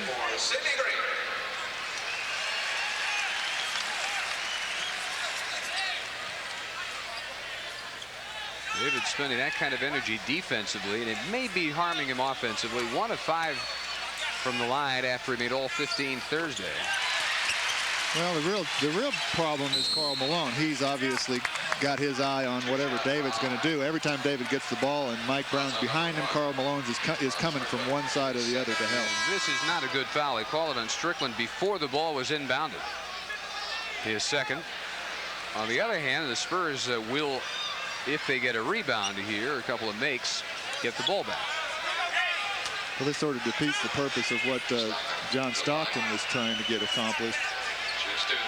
David spending that kind of energy defensively, and it may be harming him offensively. 1 of 5 from the line after he made all 15 Thursday. Well, the real problem is Karl Malone. He's obviously got his eye on whatever David's going to do. Every time David gets the ball and Mike Brown's behind him, Karl Malone is coming from one side or the other to help. This is not a good foul. They call it on Strickland before the ball was inbounded. His second. On the other hand, the Spurs will, if they get a rebound here, a couple of makes, get the ball back. Well, this sort of defeats the purpose of what John Stockton was trying to get accomplished.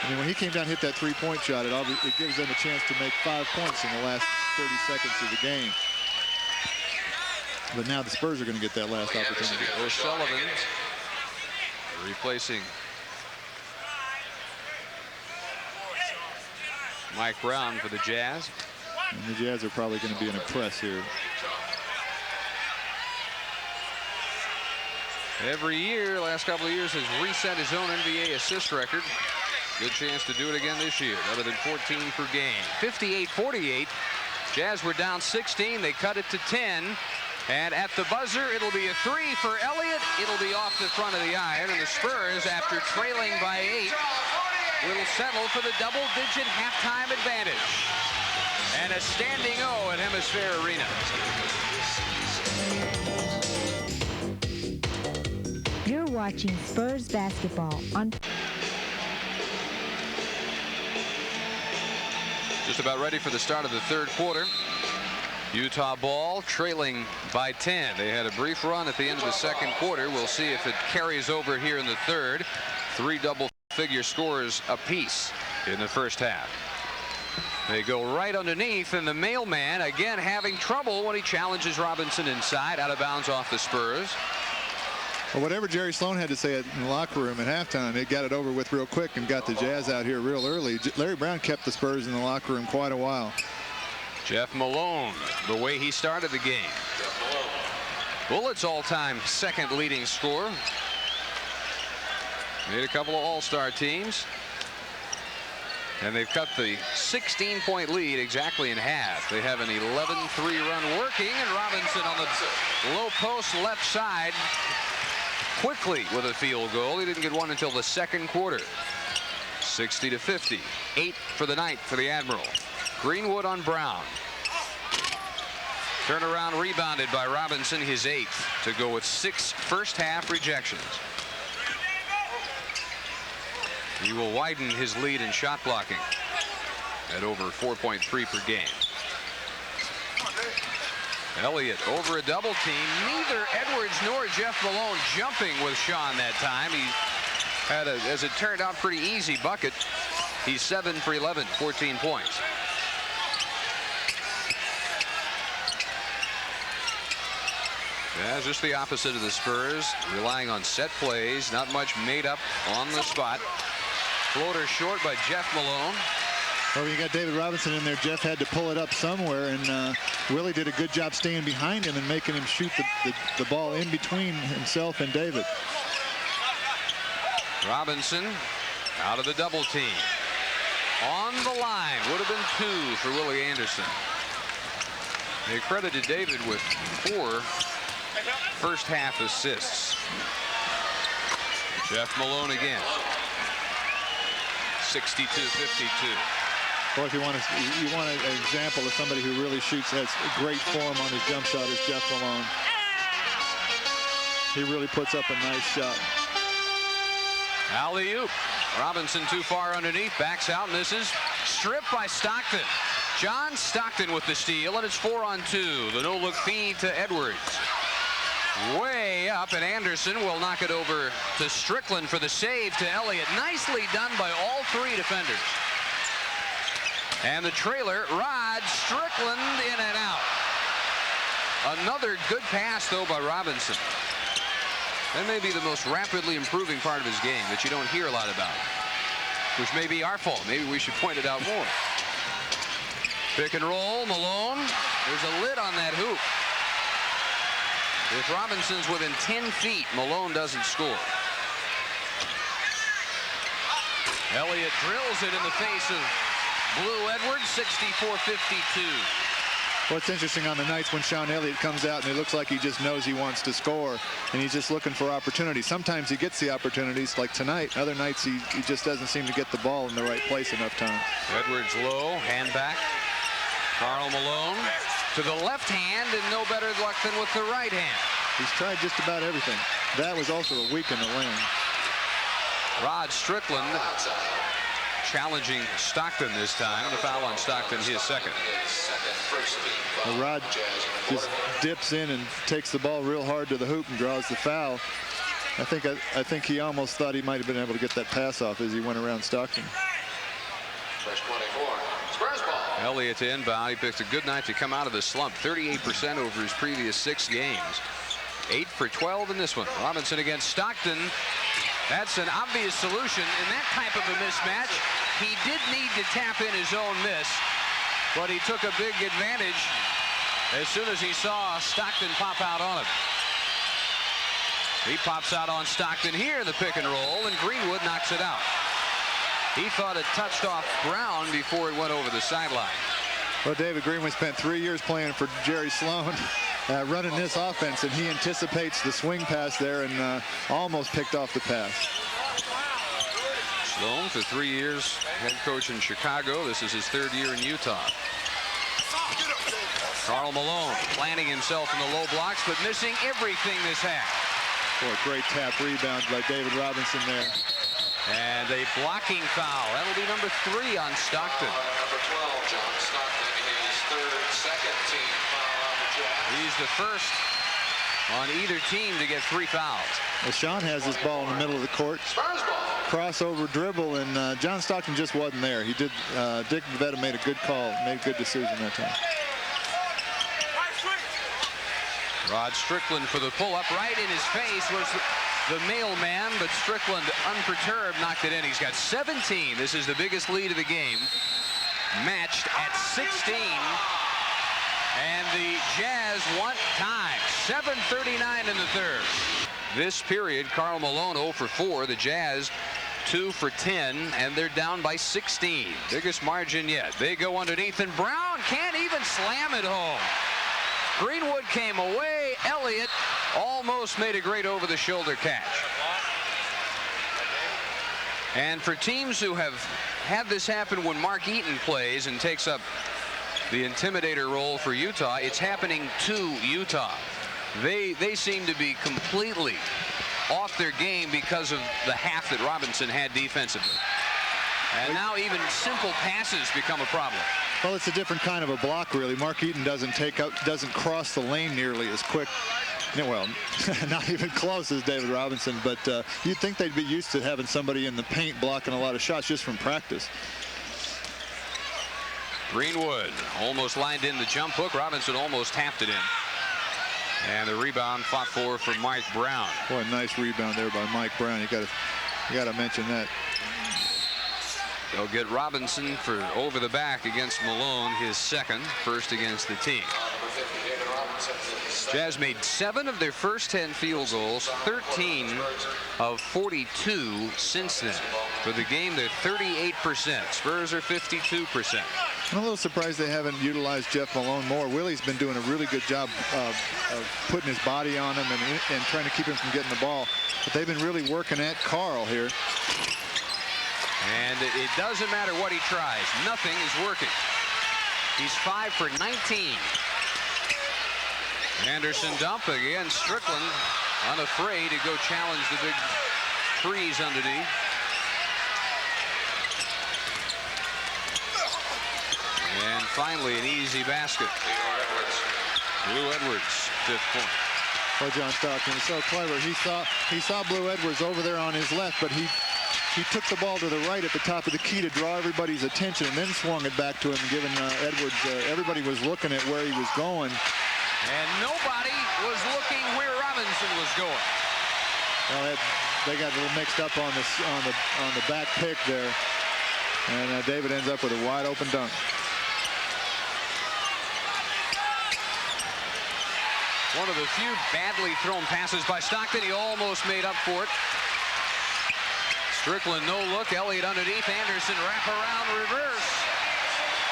I mean, when he came down and hit that 3-point shot, it gives them a chance to make 5 points in the last 30 seconds of the game. But now the Spurs are going to get that last opportunity. O'Sullivan replacing Mike Brown for the Jazz. And the Jazz are probably going to be in a press here. Every year, last couple of years, has reset his own NBA assist record. Good chance to do it again this year. Better than 14 per game. 58-48. Jazz were down 16. They cut it to 10. And at the buzzer, it'll be a 3 for Elliott. It'll be off the front of the iron. And the Spurs, after trailing by 8, will settle for the double-digit halftime advantage. And a standing O at Hemisphere Arena. You're watching Spurs basketball on. Just about ready for the start of the third quarter. Utah ball trailing by 10. They had a brief run at the end of the second quarter. We'll see if it carries over here in the third. 3 double-figure scores apiece in the first half. They go right underneath, and the mailman again having trouble when he challenges Robinson inside, out of bounds off the Spurs. Well, whatever Jerry Sloan had to say in the locker room at halftime, they got it over with real quick and got the Jazz out here real early. Larry Brown kept the Spurs in the locker room quite a while. Jeff Malone, the way he started the game. Bullets all-time second leading scorer. Made a couple of all-star teams. And they've cut the 16-point lead exactly in half. They have an 11-3 run working, and Robinson on the low post left side quickly with a field goal. He didn't get one until the second quarter. 60-50. 8 for the night for the Admiral. Greenwood on Brown. Turnaround rebounded by Robinson, his 8th, to go with 6 first half rejections. He will widen his lead in shot blocking at over 4.3 per game. Elliott over a double team. Neither Edwards nor Jeff Malone jumping with Sean that time. He had a, as it turned out, pretty easy bucket. He's 7 for 11, 14 points. Yeah, just the opposite of the Spurs, relying on set plays, not much made up on the spot. Floater short by Jeff Malone. Well, you got David Robinson in there. Jeff had to pull it up somewhere, and Willie did a good job staying behind him and making him shoot the ball in between himself and David. Robinson out of the double team. On the line, would have been 2 for Willie Anderson. They credited David with 4 first half assists. Jeff Malone again. 62-52. Well, if you want an example of somebody who really shoots, has great form on his jump shot, is Jeff Malone. He really puts up a nice shot. Alley-oop. Robinson too far underneath, backs out, misses. Stripped by Stockton. John Stockton with the steal, and it's 4-on-2. The no-look feed to Edwards. Way up, and Anderson will knock it over to Strickland for the save to Elliott. Nicely done by all 3 defenders. And the trailer, Rod Strickland, in and out. Another good pass, though, by Robinson. That may be the most rapidly improving part of his game that you don't hear a lot about, which may be our fault. Maybe we should point it out more. Pick and roll, Malone. There's a lid on that hoop. If Robinson's within 10 feet, Malone doesn't score. Elliott drills it in the face of Blue Edwards, 64-52. What's interesting on the nights when Sean Elliott comes out and it looks like he just knows he wants to score and he's just looking for opportunities. Sometimes he gets the opportunities, like tonight. Other nights he just doesn't seem to get the ball in the right place enough times. Edwards low, hand back. Karl Malone to the left hand, and no better luck than with the right hand. He's tried just about everything. That was also a weak in the lane. Rod Strickland challenging Stockton this time. The foul on Stockton, his second. Well, Rod just dips in and takes the ball real hard to the hoop and draws the foul. I think he almost thought he might have been able to get that pass off as he went around Stockton. Elliott to inbound. He picked a good night to come out of the slump. 38% over his previous 6 games. 8 for 12 in this one. Robinson against Stockton. That's an obvious solution in that type of a mismatch. He did need to tap in his own miss, but he took a big advantage as soon as he saw Stockton pop out on him. He pops out on Stockton here in the pick and roll, and Greenwood knocks it out. He thought it touched off Brown before it went over the sideline. Well, David Greenwood spent 3 years playing for Jerry Sloan, running this offense, and he anticipates the swing pass there and almost picked off the pass. Sloan for 3 years, head coach in Chicago. This is his 3rd year in Utah. Karl Malone planting himself in the low blocks, but missing everything this half. Boy, great tap rebound by David Robinson there. And a blocking foul. That'll be number 3 on Stockton. Number 12, John Stockton, his 3rd, 2nd team foul on the Jazz. He's the first on either team to get 3 fouls. Well, Sean has this ball in the middle of the court. Spurs ball. Crossover dribble, and John Stockton just wasn't there. He did. Dick Bavetta made a good call, made a good decision that time. Rod Strickland for the pull-up. Right in his face was the mailman, but Strickland, unperturbed, knocked it in. He's got 17. This is the biggest lead of the game, matched at 16. And the Jazz want time. 7:39 in the 3rd. This period, Karl Malone 0 for 4. The Jazz 2 for 10, and they're down by 16. Biggest margin yet. They go underneath, and Brown can't even slam it home. Greenwood came away. Elliott almost made a great over-the-shoulder catch. And for teams who have had this happen when Mark Eaton plays and takes up the intimidator role for Utah, it's happening to Utah. They seem to be completely off their game because of the half that Robinson had defensively. And now even simple passes become a problem. Well, it's a different kind of a block, really. Mark Eaton doesn't cross the lane nearly as quick well, not even close as David Robinson, but you'd think they'd be used to having somebody in the paint blocking a lot of shots just from practice. Greenwood almost lined in the jump hook. Robinson almost tapped it in. And the rebound fought for Mike Brown. Boy, nice rebound there by Mike Brown. You got to mention that. They'll get Robinson for over the back against Malone, his second, first against the team. Jazz made 7 of their first 10 field goals, 13 of 42 since then. For the game, they're 38%. Spurs are 52%. I'm a little surprised they haven't utilized Jeff Malone more. Willie's been doing a really good job of putting his body on him and trying to keep him from getting the ball. But they've been really working at Carl here. And it doesn't matter what he tries. Nothing is working. He's 5 for 19. Anderson dump again. Strickland unafraid to go challenge the big threes underneath. And finally an easy basket. Blue Edwards, 5th point. Well, John Stockton is so clever. He saw Blue Edwards over there on his left, but he took the ball to the right at the top of the key to draw everybody's attention, and then swung it back to him, giving Edwards. Everybody was looking at where he was going. And nobody was looking where Robinson was going. Well, they got a little mixed up on the back pick there, and David ends up with a wide open dunk. One of the few badly thrown passes by Stockton. He almost made up for it. Strickland no look. Elliott underneath. Anderson wrap around reverse.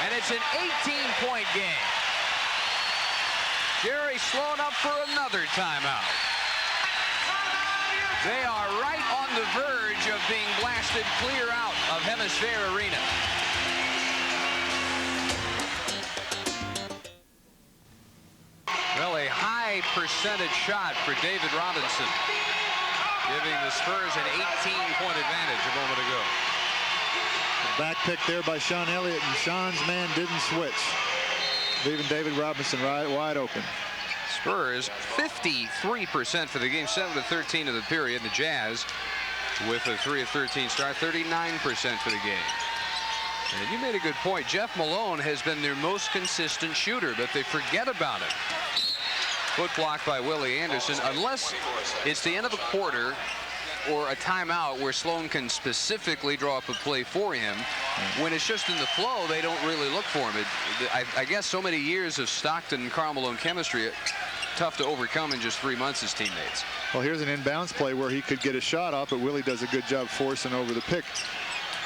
And it's an 18-point game. Jerry Sloan up for another timeout. They are right on the verge of being blasted clear out of Hemisphere Arena. Well, a high percentage shot for David Robinson, giving the Spurs an 18-point advantage a moment ago. The back pick there by Sean Elliott, and Sean's man didn't switch, leaving David Robinson wide open. Spurs 53% for the game, 7 of 13 of the period. The Jazz, with a 3 of 13 start, 39% for the game. And you made a good point. Jeff Malone has been their most consistent shooter, but they forget about it. Foot blocked by Willie Anderson, unless it's the end of a quarter or a timeout where Sloan can specifically draw up a play for him. When it's just in the flow, they don't really look for him. I guess so many years of Stockton and Karl Malone chemistry, tough to overcome in just 3 months as teammates. Well, here's an inbounds play where he could get a shot off, but Willie does a good job forcing over the pick.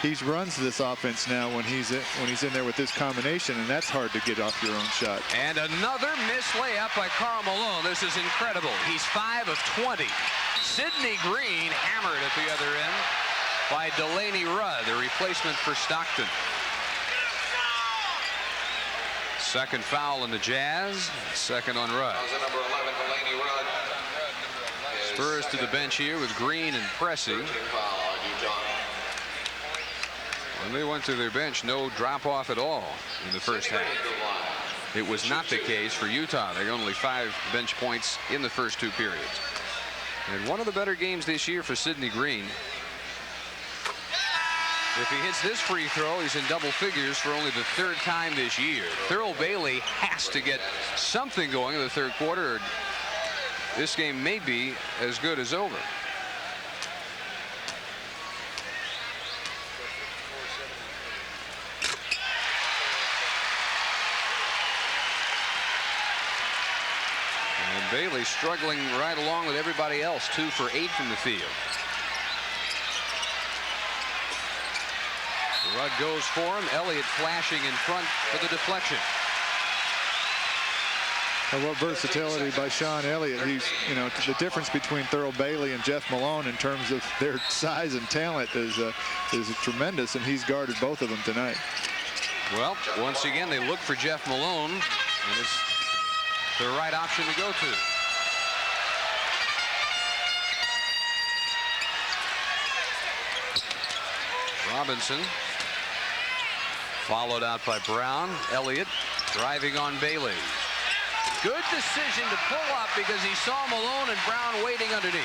He runs this offense now when he's in there with this combination, and that's hard to get off your own shot. And another missed layup by Karl Malone. This is incredible. He's 5 of 20. Sidney Green hammered at the other end by Delaney Rudd, the replacement for Stockton. Second foul in the Jazz, second on Rudd. Spurs to the bench here with Green and Pressey. When they went to their bench, no drop-off at all in the first half. It was not the case for Utah. They got only 5 bench points in the first 2 periods. And one of the better games this year for Sidney Green. If he hits this free throw, he's in double figures for only the 3rd time this year. Thurl Bailey has to get something going in the 3rd quarter, or this game may be as good as over. Bailey struggling right along with everybody else, 2 for 8 from the field. Rudd goes for him. Elliott flashing in front for the deflection. Well, what versatility by Sean Elliott. He's, the difference between Thurl Bailey and Jeff Malone in terms of their size and talent is tremendous, and he's guarded both of them tonight. Well, once again, they look for Jeff Malone, and it's the right option to go to. Robinson followed out by Brown. Elliott driving on Bailey. Good decision to pull up because he saw Malone and Brown waiting underneath.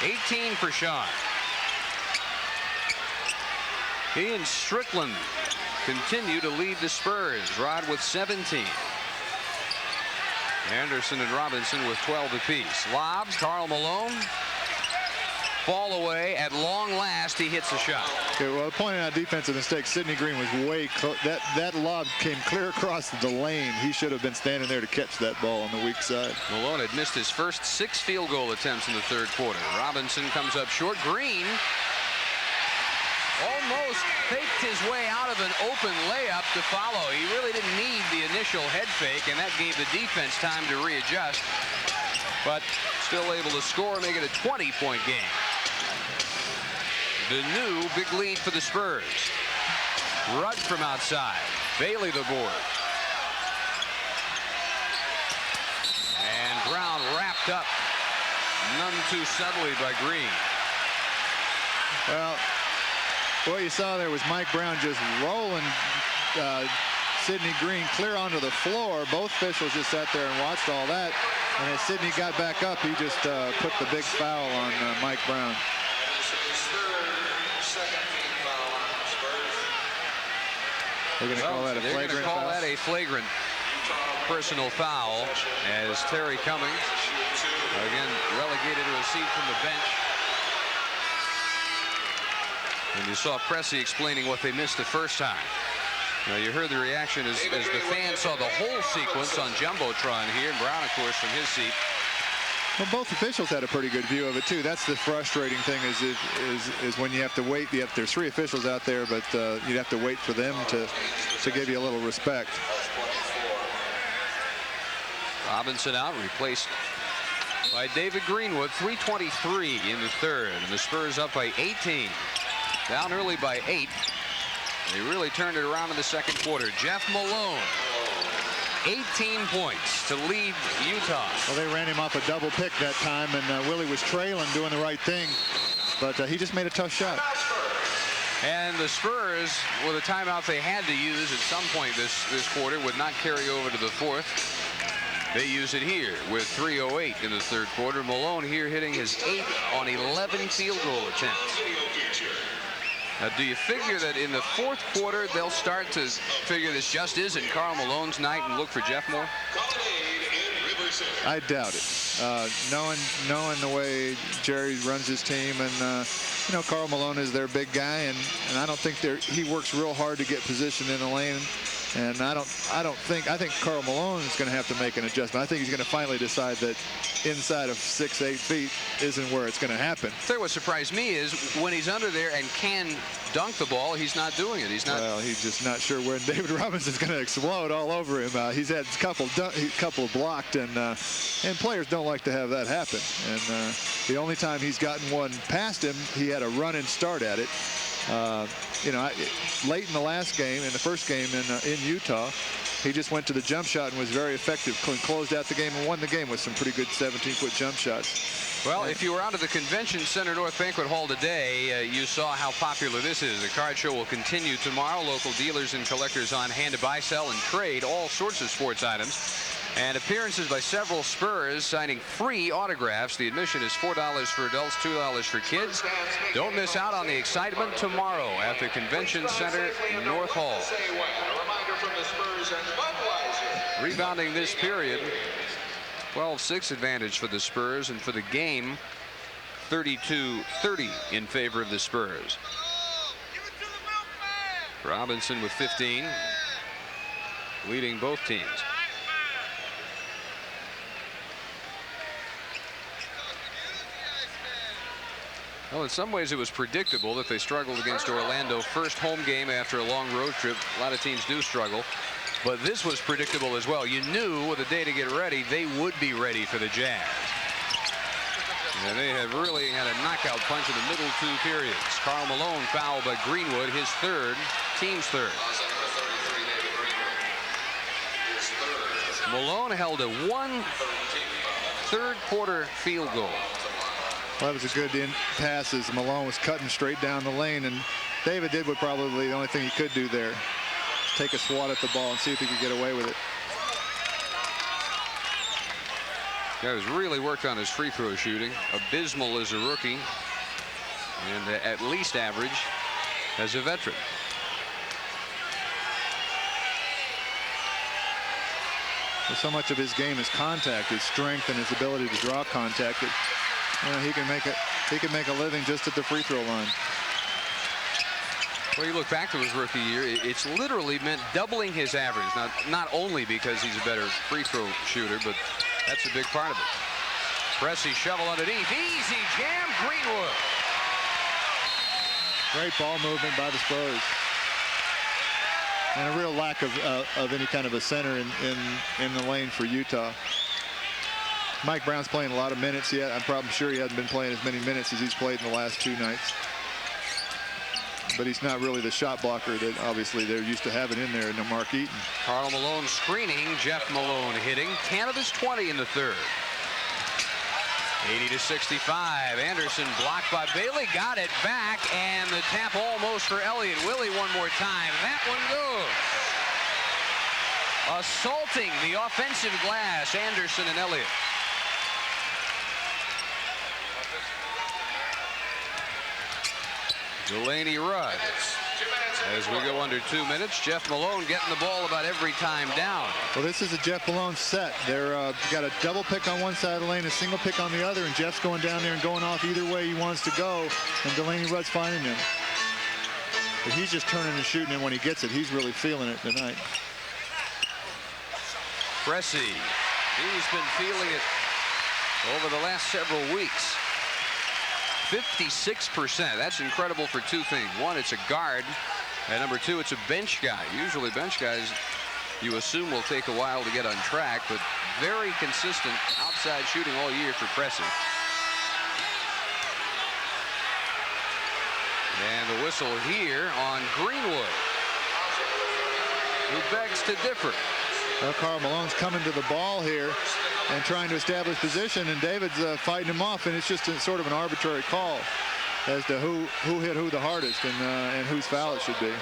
18 for Sean. He and Strickland continue to lead the Spurs. Rod with 17. Anderson and Robinson with 12 apiece. Lob, Karl Malone. Fall away. At long last, he hits a shot. Okay, well, pointing out defensive mistake, Sidney Green was way close. That lob came clear across the lane. He should have been standing there to catch that ball on the weak side. Malone had missed his first 6 field goal attempts in the third quarter. Robinson comes up short. Green almost faked his way out of an open layup to follow. He really didn't need the initial head fake, and that gave the defense time to readjust. But still able to score, make it a 20-point game. The new big lead for the Spurs. Rudd from outside. Bailey the board. And Brown wrapped up none too subtly by Green. Well, what you saw there was Mike Brown just rolling Sidney Green clear onto the floor. Both officials just sat there and watched all that. And as Sidney got back up, he just put the big foul on Mike Brown. They're going to call that a flagrant foul? They're going to call that a flagrant personal foul as Terry Cummings, again, relegated to a seat from the bench. And you saw Pressey explaining what they missed the first time. Now, you heard the reaction as the fans saw the whole sequence on Jumbotron here. And Brown, of course, from his seat. Well, both officials had a pretty good view of it, too. That's the frustrating thing is when you have to wait. There's 3 officials out there, but you'd have to wait for them to give you a little respect. Robinson out, replaced by David Greenwood. 3:23 in the third, and the Spurs up by 18. Down early by 8. They really turned it around in the second quarter. Jeff Malone, 18 points to lead Utah. Well, they ran him off a double pick that time, and Willie was trailing, doing the right thing, but he just made a tough shot. And the Spurs, with a timeout they had to use at some point this quarter, would not carry over to the fourth. They use it here with 3:08 in the third quarter. Malone here hitting his 8th on 11 field goal attempts. Now, do you figure that in the fourth quarter they'll start to figure this just isn't Karl Malone's night and look for Jeff more? I doubt it. Knowing the way Jerry runs his team, and Karl Malone is their big guy, and I don't think he works real hard to get positioned in the lane. And I think Karl Malone is going to have to make an adjustment. I think he's going to finally decide that inside of 6-8 feet isn't where it's going to happen. I'll tell you what surprised me is when he's under there and can dunk the ball, he's not doing it. He's not. Well, he's just not sure when David Robinson's going to explode all over him. He's had a couple blocked, and players don't like to have that happen. And the only time he's gotten one past him, he had a run and start at it. Late in the last game, in the first game in Utah, he just went to the jump shot and was very effective. Closed out the game and won the game with some pretty good 17-foot jump shots. Well, if you were out at the Convention Center North Banquet Hall today, you saw how popular this is. The card show will continue tomorrow. Local dealers and collectors on hand to buy, sell, and trade all sorts of sports items. And appearances by several Spurs signing free autographs. The admission is $4 for adults, $2 for kids. Don't miss out on the excitement tomorrow at the Convention Center North Hall. Rebounding this period, 12-6 advantage for the Spurs, and for the game, 32-30 in favor of the Spurs. Robinson with 15, leading both teams. Well, in some ways it was predictable that they struggled against Orlando. First home game after a long road trip. A lot of teams do struggle. But this was predictable as well. You knew with a day to get ready, they would be ready for the Jazz. And they have really had a knockout punch in the middle 2 periods. Karl Malone fouled by Greenwood, his third, team's third. Malone held a 1 third quarter field goal. Well, that was a good pass as Malone was cutting straight down the lane, and David did what probably the only thing he could do there. Take a swat at the ball and see if he could get away with it. Guy who's really worked on his free throw shooting. Abysmal as a rookie, and at least average as a veteran. So much of his game is contact, his strength, and his ability to draw contact. He can make a living just at the free throw line. Well, you look back to his rookie year, it's literally meant doubling his average. Not only because he's a better free throw shooter, but that's a big part of it. Pressey shovel underneath, easy jam, Greenwood. Great ball movement by the Spurs. And a real lack of any kind of a center in the lane for Utah. Mike Brown's playing a lot of minutes yet. I'm probably sure he hasn't been playing as many minutes as he's played in the last 2 nights. But he's not really the shot blocker that obviously they're used to having in there in Mark Eaton. Karl Malone screening, Jeff Malone hitting. Canada's 20 in the third. 80-65. Anderson blocked by Bailey, got it back, and the tap almost for Elliott. Willie one more time. That one goes. Assaulting the offensive glass, Anderson and Elliott. Delaney Rudd. As we go under 2 minutes, Jeff Malone getting the ball about every time down. Well, this is a Jeff Malone set. They're got a double pick on one side of the lane, a single pick on the other, and Jeff's going down there and going off either way he wants to go, and Delaney Rudd's finding him. But he's just turning and shooting, and when he gets it, he's really feeling it tonight. Pressey, he's been feeling it over the last several weeks. 56%. That's incredible for 2 things. One, it's a guard, and number 2, it's a bench guy. Usually bench guys, you assume, will take a while to get on track, but very consistent outside shooting all year for Pressey. And the whistle here on Greenwood, who begs to differ. Well, Karl Malone's coming to the ball here and trying to establish position, and David's fighting him off, and it's just sort of an arbitrary call as to who hit who the hardest and whose foul it should be.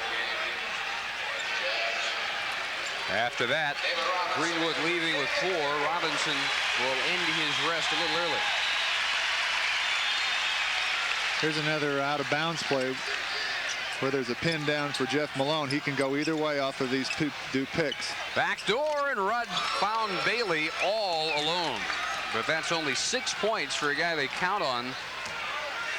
After that, Greenwood leaving with 4. Robinson will end his rest a little early. Here's another out-of-bounds play where there's a pin down for Jeff Malone. He can go either way off of these 2 picks. Back door, and Rudd found Bailey all alone. But that's only 6 points for a guy they count on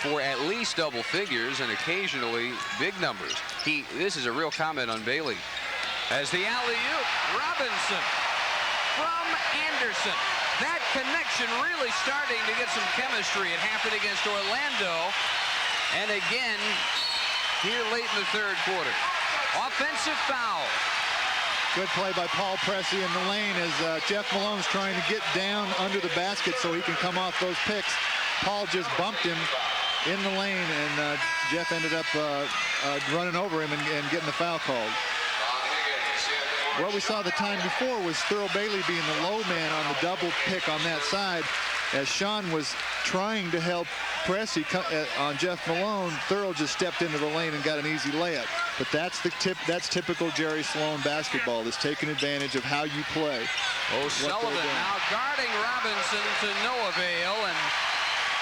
for at least double figures and occasionally big numbers. This is a real comment on Bailey. As the alley-oop, Robinson from Anderson. That connection really starting to get some chemistry. It happened against Orlando. And again, here late in the third quarter. Offensive foul. Good play by Paul Pressey in the lane as Jeff Malone's trying to get down under the basket so he can come off those picks. Paul just bumped him in the lane, and Jeff ended up running over him and getting the foul called. What we saw the time before was Thurl Bailey being the low man on the double pick on that side. As Sean was trying to help Pressey on Jeff Malone, Thurl just stepped into the lane and got an easy layup. But that's typical Jerry Sloan basketball, is taking advantage of how you play. O'Sullivan now guarding Robinson to no avail, and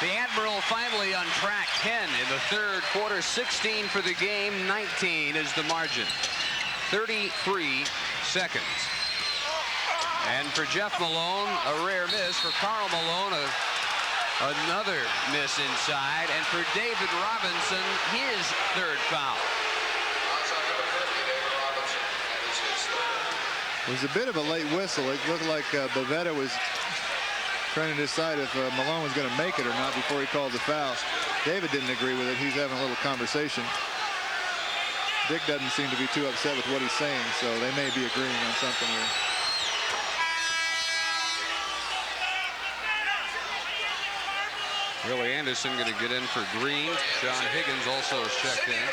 the Admiral finally on track. 10 in the third quarter, 16 for the game, 19 is the margin. 33 seconds. And for Jeff Malone, a rare miss. For Karl Malone, another miss inside. And for David Robinson, his third foul. It was a bit of a late whistle. It looked like Bavetta was trying to decide if Malone was going to make it or not before he called the foul. David didn't agree with it. He's having a little conversation. Dick doesn't seem to be too upset with what he's saying, so they may be agreeing on something here. Willie Anderson going to get in for Green. John Higgins also is checked in.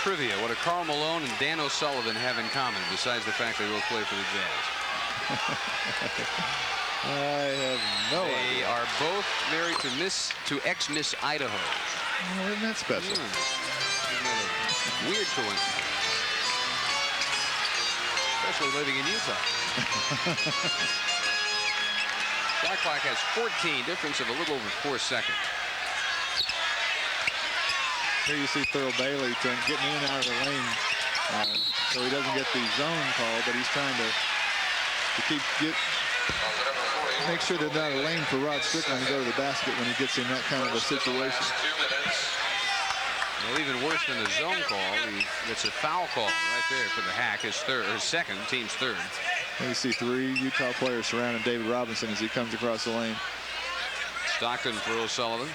Trivia: what do Karl Malone and Dan O'Sullivan have in common besides the fact they both play for the Jazz? I have no idea. They are both married to ex-Miss Idaho. Oh, isn't that special? Isn't that a weird coincidence? Especially living in Utah. Shot clock has 14, difference of a little over 4 seconds. Here you see Thurl Bailey getting in and out of the lane, so he doesn't get the zone call, but he's trying to make sure there's not a lane for Rod Strickland to go to the basket when he gets in that kind of a situation. Well, even worse than the zone call, it's a foul call right there for the hack, his second, team's third. And you see 3 Utah players surrounding David Robinson as he comes across the lane. Stockton for O'Sullivan.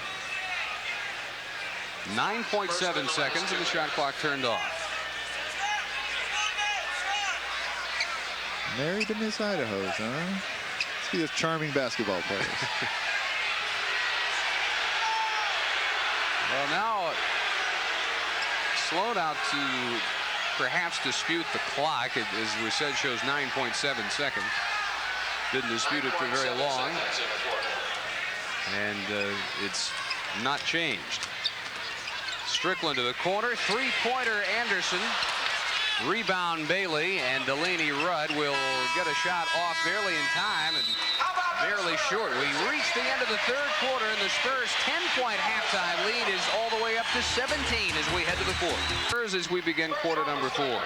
9.7 seconds and the shot clock turned off. Married to Miss Idaho's, huh? See those charming basketball players. Well, now slowed out to perhaps dispute the clock. It, as we said, shows 9.7 seconds. Didn't dispute it for very long. And it's not changed. Strickland to the corner. Three-pointer Anderson. Rebound Bailey, and Delaney Rudd will get a shot off barely in time and barely short. We reached the end of the third quarter, and the Spurs' 10-point halftime lead is all the way up to 17 as we head to the fourth. Spurs as we begin quarter number 4.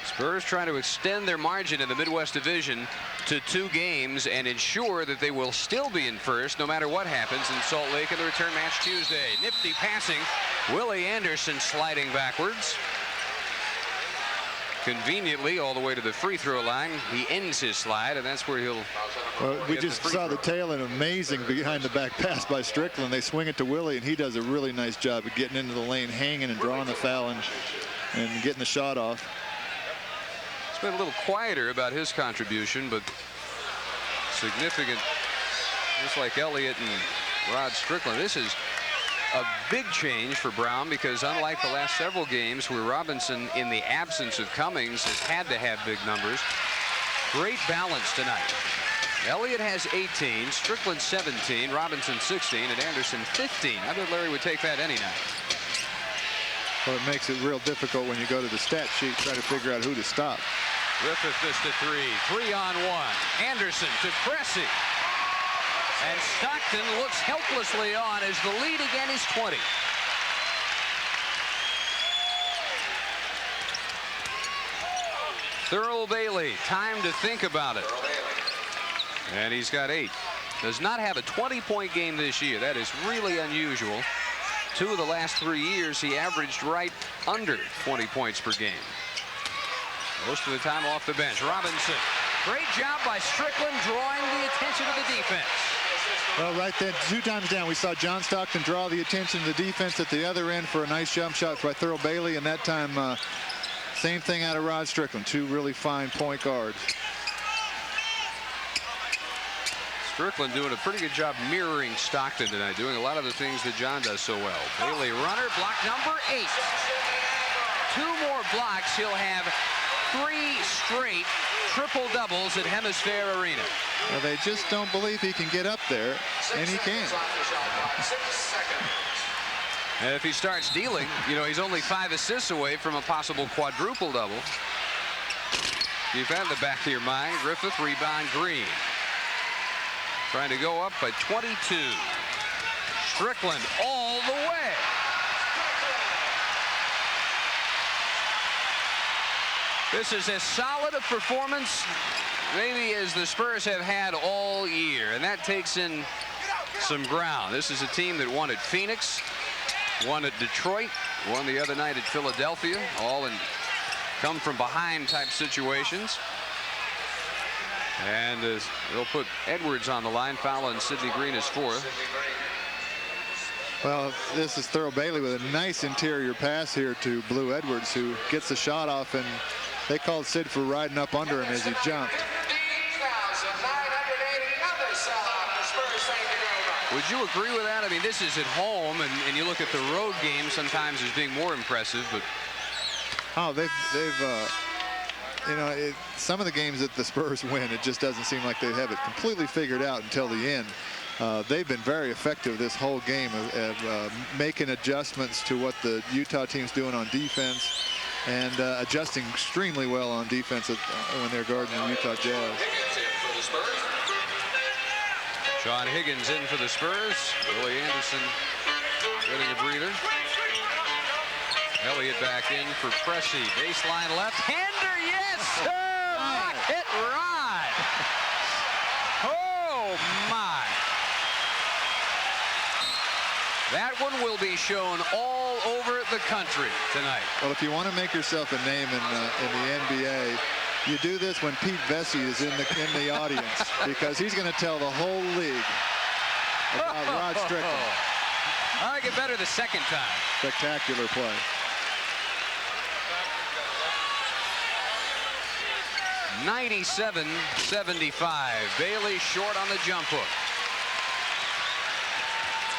Spurs trying to extend their margin in the Midwest Division to 2 games and ensure that they will still be in first no matter what happens in Salt Lake in the return match Tuesday. Nifty passing. Willie Anderson sliding backwards. Conveniently all the way to the free throw line. He ends his slide, and that's where he'll. Well, we just saw the tail end, amazing behind the back pass by Strickland. They swing it to Willie, and he does a really nice job of getting into the lane, hanging and drawing the foul and getting the shot off. It's been a little quieter about his contribution, but significant, just like Elliott and Rod Strickland. This is a big change for Brown, because unlike the last several games where Robinson, in the absence of Cummings, has had to have big numbers, great balance tonight. Elliott has 18, Strickland 17, Robinson 16, and Anderson 15. I bet Larry would take that any night. Well, it makes it real difficult when you go to the stat sheet trying to figure out who to stop. Griffith missed a 3-on-1. Anderson to Cressy. And Stockton looks helplessly on as the lead again is 20. Thurl Bailey, time to think about it. And he's got 8. Does not have a 20-point game this year. That is really unusual. 2 of the last 3 years, he averaged right under 20 points per game. Most of the time off the bench. Robinson, great job by Strickland drawing the attention of the defense. Well, right then, 2 times down, we saw John Stockton draw the attention of the defense at the other end for a nice jump shot by Thurl Bailey, and that time, same thing out of Rod Strickland. 2 really fine point guards. Strickland doing a pretty good job mirroring Stockton tonight, doing a lot of the things that John does so well. Bailey runner, block number 8. 2 more blocks, he'll have 3 straight triple doubles at Hemisphere Arena. Well, they just don't believe he can get up there, and he can. And if he starts dealing, you know, he's only 5 assists away from a possible quadruple double. Keep that in the back of your mind. Griffith, rebound Green. Trying to go up by 22. Strickland all the way. This is as solid a performance maybe as the Spurs have had all year, and that takes in some ground. This is a team that won at Phoenix, won at Detroit, won the other night at Philadelphia, all in come from behind type situations. And they'll put Edwards on the line. Foul on Sidney Green is 4th. Well, this is Thurl Bailey with a nice interior pass here to Blue Edwards, who gets the shot off, and they called Sid for riding up under him as he jumped. Would you agree with that? I mean, this is at home, and you look at the road game sometimes as being more impressive, but oh, they've you know, some of the games that the Spurs win, it just doesn't seem like they have it completely figured out until the end. They've been very effective this whole game of making adjustments to what the Utah team's doing on defense. and adjusting extremely well on defense when they're guarding the Utah Jazz. Sean Higgins in for the Spurs. Willie Anderson getting a breather. Elliott back in for Pressey. Baseline left-hander, yes, sir! Rocket rod! Oh, my. That one will be shown all over the country tonight. Well, if you want to make yourself a name in the NBA, you do this when Pete Vesey is in the audience, because he's going to tell the whole league about Rod Strickland. I like it better the second time. Spectacular play. (97-75). Bailey short on the jump hook.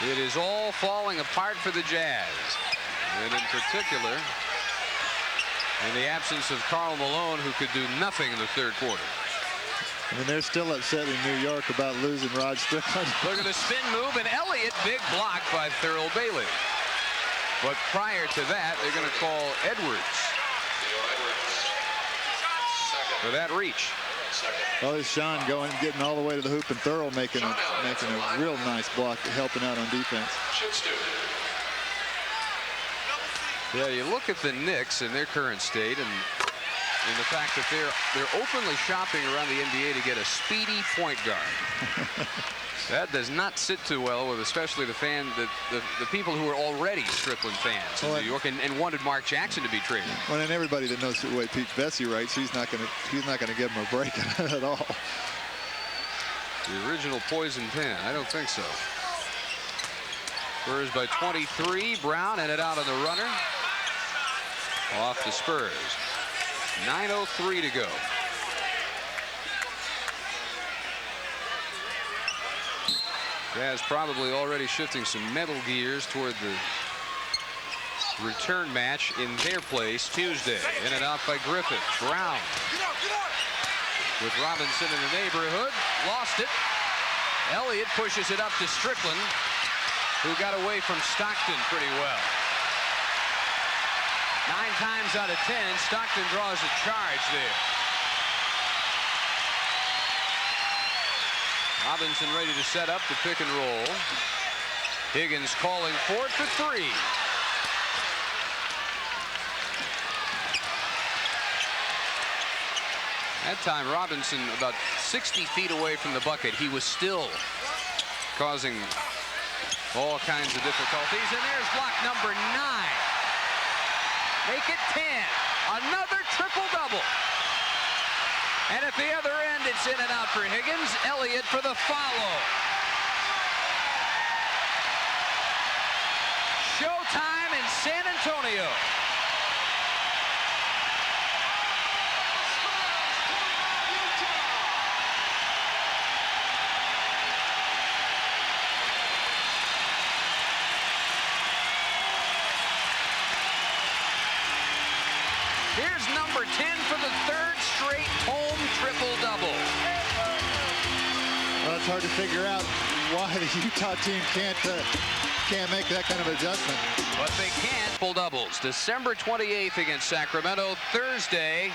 It is all falling apart for the Jazz, and in particular, in the absence of Karl Malone, who could do nothing in the third quarter. I mean, they're still upset in New York about losing Rod Strickland. Look at the spin move, and Elliott, big block by Thurl Bailey. But prior to that, they're going to call Edwards for that reach. Well, there's Sean getting all the way to the hoop, and Thurl making a real nice block, helping out on defense. Yeah, you look at the Knicks in their current state, and the fact that they're openly shopping around the NBA to get a speedy point guard. That does not sit too well with especially the people who are already Strickland fans in New York and wanted Mark Jackson to be traded. Well, and everybody that knows the way Pete Vesey writes, he's not going to give him a break at all. The original poison pen, I don't think so. Spurs by 23. Brown and it out on the runner. Off the Spurs. 9:03 to go. Jazz probably already shifting some mental gears toward the return match in their place Tuesday. In and out by Griffith. Brown with Robinson in the neighborhood. Lost it. Elliott pushes it up to Strickland, who got away from Stockton pretty well. 9 times out of 10, Stockton draws a charge there. Robinson ready to set up the pick and roll. Higgins calling for it for 3. That time Robinson about 60 feet away from the bucket. He was still causing all kinds of difficulties. And there's block number 9. Make it 10. Another triple-double. And at the other end, it's in and out for Higgins. Elliott for the follow. Showtime in San Antonio. Here's number 10 for the 3rd straight home triple-double. Well, it's hard to figure out why the Utah team can't make that kind of adjustment. But they can't. Triple doubles. December 28th against Sacramento, Thursday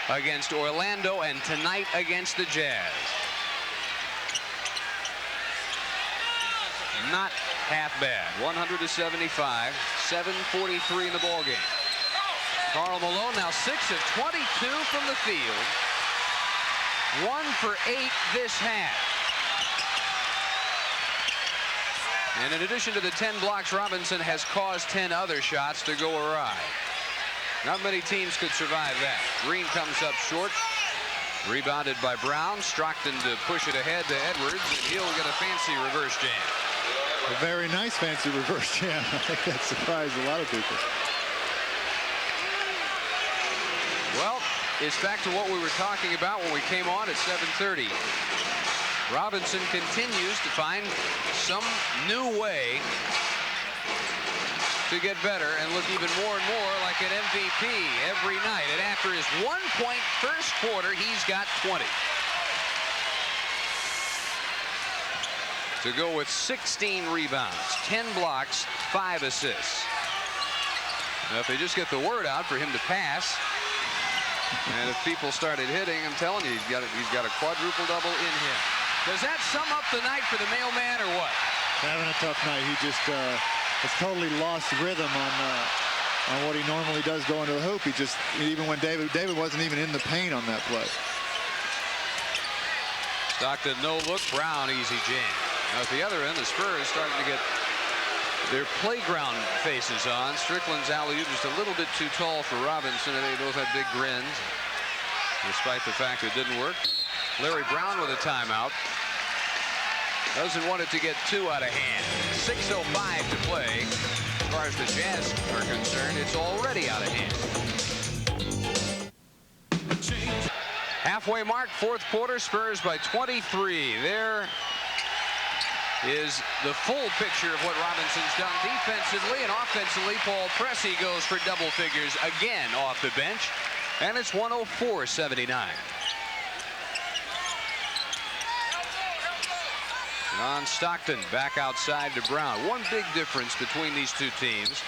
against Orlando, and tonight against the Jazz. Not half bad. 100-75, 7:43 in the ball game. Karl Malone now 6 of 22 from the field. 1 for 8 this half. And in addition to the 10 blocks, Robinson has caused 10 other shots to go awry. Not many teams could survive that. Green comes up short. Rebounded by Brown. Stockton to push it ahead to Edwards, and he'll get a fancy reverse jam. A very nice fancy reverse jam. I think that surprised a lot of people. Well, it's back to what we were talking about when we came on at 7:30. Robinson continues to find some new way to get better and look even more and more like an MVP every night. And after his 1-point first quarter, he's got 20. To go with 16 rebounds, 10 blocks, 5 assists. Now, if they just get the word out for him to pass, and if people started hitting, I'm telling you, he's got a quadruple double in him. Does that sum up the night for the mailman or what? Having a tough night. He just has totally lost rhythm on what he normally does going to the hoop. He just, even when David wasn't even in the paint on that play. Stockton no look, Brown easy jam. Now at the other end, the Spurs starting to get their playground faces on. Strickland's alley-oop just a little bit too tall for Robinson, and they both had big grins, despite the fact it didn't work. Larry Brown with a timeout. Doesn't want it to get too out of hand. 6:05 to play. As far as the Jazz are concerned, it's already out of hand. Halfway mark, fourth quarter, Spurs by 23. There is the full picture of what Robinson's done defensively and offensively. Paul Pressey goes for double figures again off the bench, and it's 104-79. John Stockton back outside to Brown. One big difference between these two teams,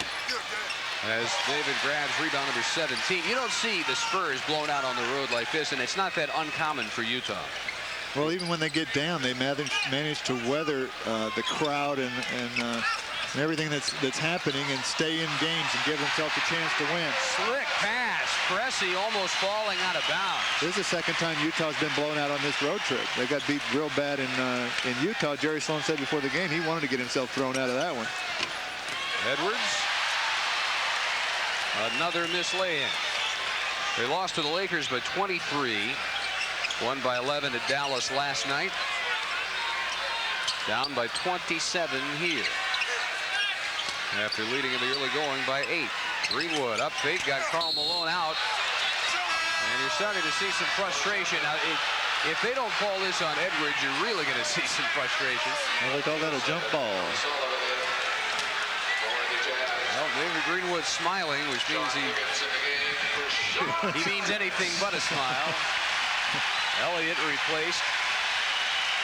as David grabs rebound number 17. You don't see the Spurs blown out on the road like this, and it's not that uncommon for Utah. Well, even when they get down, they manage to weather the crowd and everything that's happening and stay in games and give themselves a chance to win. Slick pass. Pressey almost falling out of bounds. This is the second time Utah's been blown out on this road trip. They got beat real bad in Utah. Jerry Sloan said before the game he wanted to get himself thrown out of that one. Edwards. Another missed lay-in. They lost to the Lakers by 23. Won by 11 at Dallas last night. Down by 27 here, after leading in the early going by 8. Greenwood up fake, got Karl Malone out, and you're starting to see some frustration. Now, if they don't call this on Edwards, you're really going to see some frustration. Well, they call that a jump ball. Well, David Greenwood smiling, which means he means anything but a smile. Elliott replaced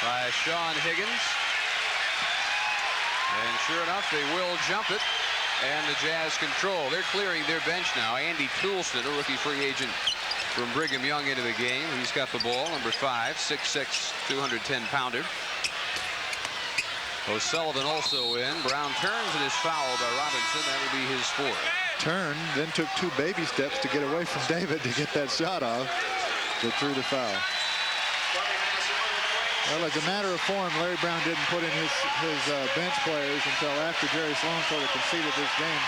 by Sean Higgins. And sure enough, they will jump it. And the Jazz control. They're clearing their bench now. Andy Toolson, a rookie free agent from Brigham Young, into the game. He's got the ball, number 5, 6'6", 210-pounder. O'Sullivan also in. Brown turns and is fouled by Robinson. That will be his 4th. Turned, then took 2 baby steps to get away from David to get that shot off. But threw the foul. Well, as a matter of form, Larry Brown didn't put in his bench players until after Jerry Sloan sort of conceded this game.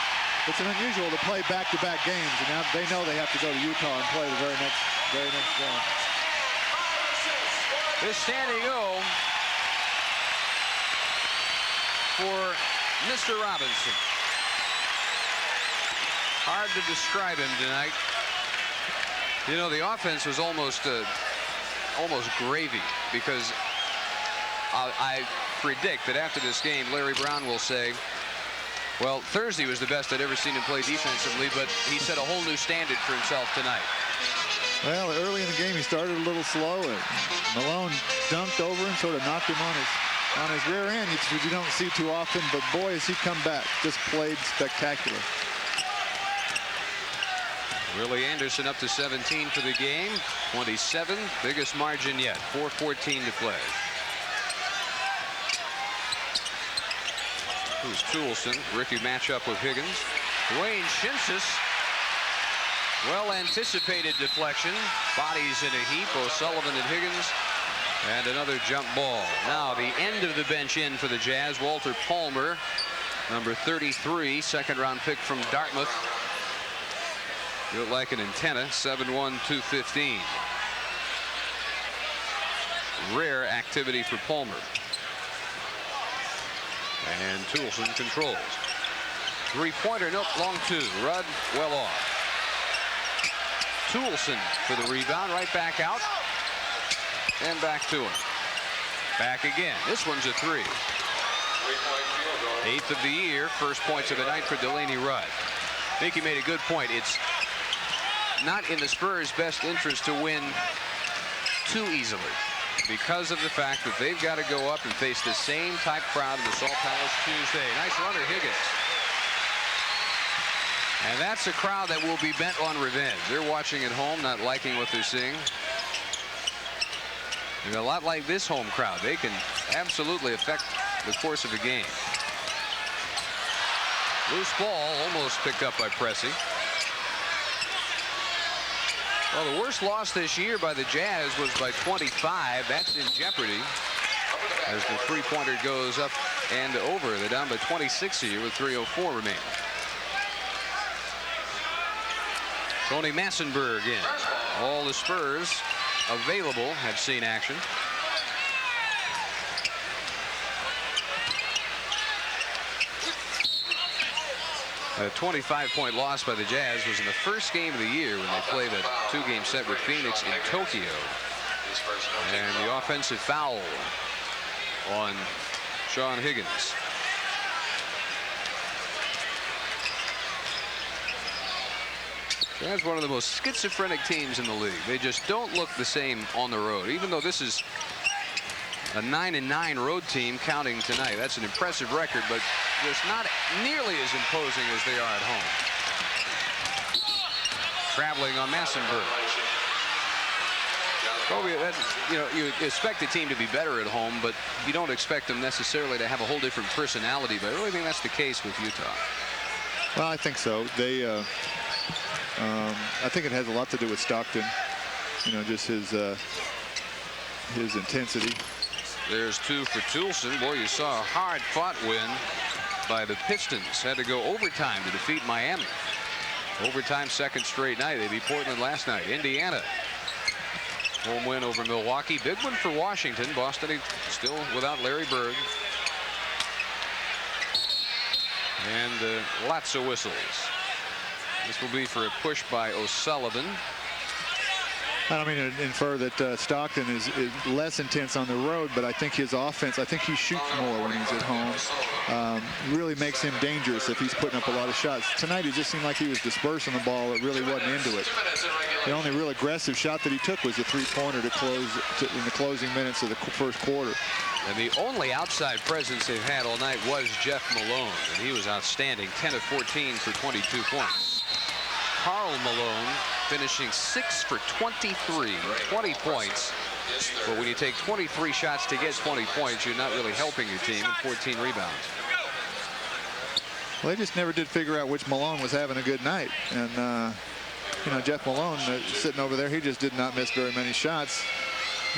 It's unusual to play back-to-back games, and now they know they have to go to Utah and play the very next game. This standing O for Mr. Robinson. Hard to describe him tonight. You know, the offense was almost gravy, because I predict that after this game, Larry Brown will say, well, Thursday was the best I'd ever seen him play defensively, but he set a whole new standard for himself tonight. Well, early in the game, he started a little slow, and Malone dunked over him, sort of knocked him on his rear end, which you don't see too often, but boy, has he come back. Just played spectacular. Willie Anderson up to 17 for the game. 27, biggest margin yet. 4:14 to play. Who's Toolson? Ricky matchup with Higgins. Dwayne Shinsis. Well anticipated deflection. Bodies in a heap. O'Sullivan and Higgins. And another jump ball. Now the end of the bench in for the Jazz. Walter Palmer, number 33, second-round pick from Dartmouth. Built like an antenna, 7'1", 215. Rare activity for Palmer. And Toolson controls. Three-pointer, nope, long 2. Rudd well off. Toolson for the rebound, right back out. And back to him. Back again. This one's a 3. 8th of the year, first points of the night for Delaney Rudd. I think he made a good point. It's not in the Spurs' best interest to win too easily, because of the fact that they've got to go up and face the same type crowd in the Salt Palace Tuesday. Nice runner, Higgins. And that's a crowd that will be bent on revenge. They're watching at home, not liking what they're seeing. And a lot like this home crowd, they can absolutely affect the course of a game. Loose ball almost picked up by Pressey. Well, the worst loss this year by the Jazz was by 25. That's in jeopardy as the three-pointer goes up and over. They're down by 26 here with 3:04 remaining. Tony Massenberg in. All the Spurs available have seen action. A 25-point loss by the Jazz was in the first game of the year when they played a two-game set with Phoenix in Tokyo. And the offensive foul on Sean Higgins. That's one of the most schizophrenic teams in the league. They just don't look the same on the road, even though this is a 9-9 road team counting tonight. That's an impressive record, but just not nearly as imposing as they are at home. Traveling on Massenberg. Kobe, you expect the team to be better at home, but you don't expect them necessarily to have a whole different personality. But I really think that's the case with Utah. Well, I think so. They, I think it has a lot to do with Stockton. You know, just his intensity. There's two for Toulson. Boy, you saw a hard-fought win by the Pistons. Had to go overtime to defeat Miami. Overtime, second straight night. They beat Portland last night. Indiana. Home win over Milwaukee. Big one for Washington. Boston still without Larry Bird. And lots of whistles. This will be for a push by O'Sullivan. I don't mean to infer that Stockton is less intense on the road, but I think his offense, I think he shoots more when he's at home. Really makes him dangerous if he's putting up a lot of shots. Tonight it just seemed like he was dispersing the ball. It really wasn't into it. The only real aggressive shot that he took was a three-pointer to close in the closing minutes of the first quarter. And the only outside presence they've had all night was Jeff Malone, and he was outstanding. 10 of 14 for 22 points. Karl Malone finishing 6 for 23, 20 points. But when you take 23 shots to get 20 points, you're not really helping your team, and 14 rebounds. Well, they just never did figure out which Malone was having a good night. And, you know, Jeff Malone sitting over there, he just did not miss very many shots.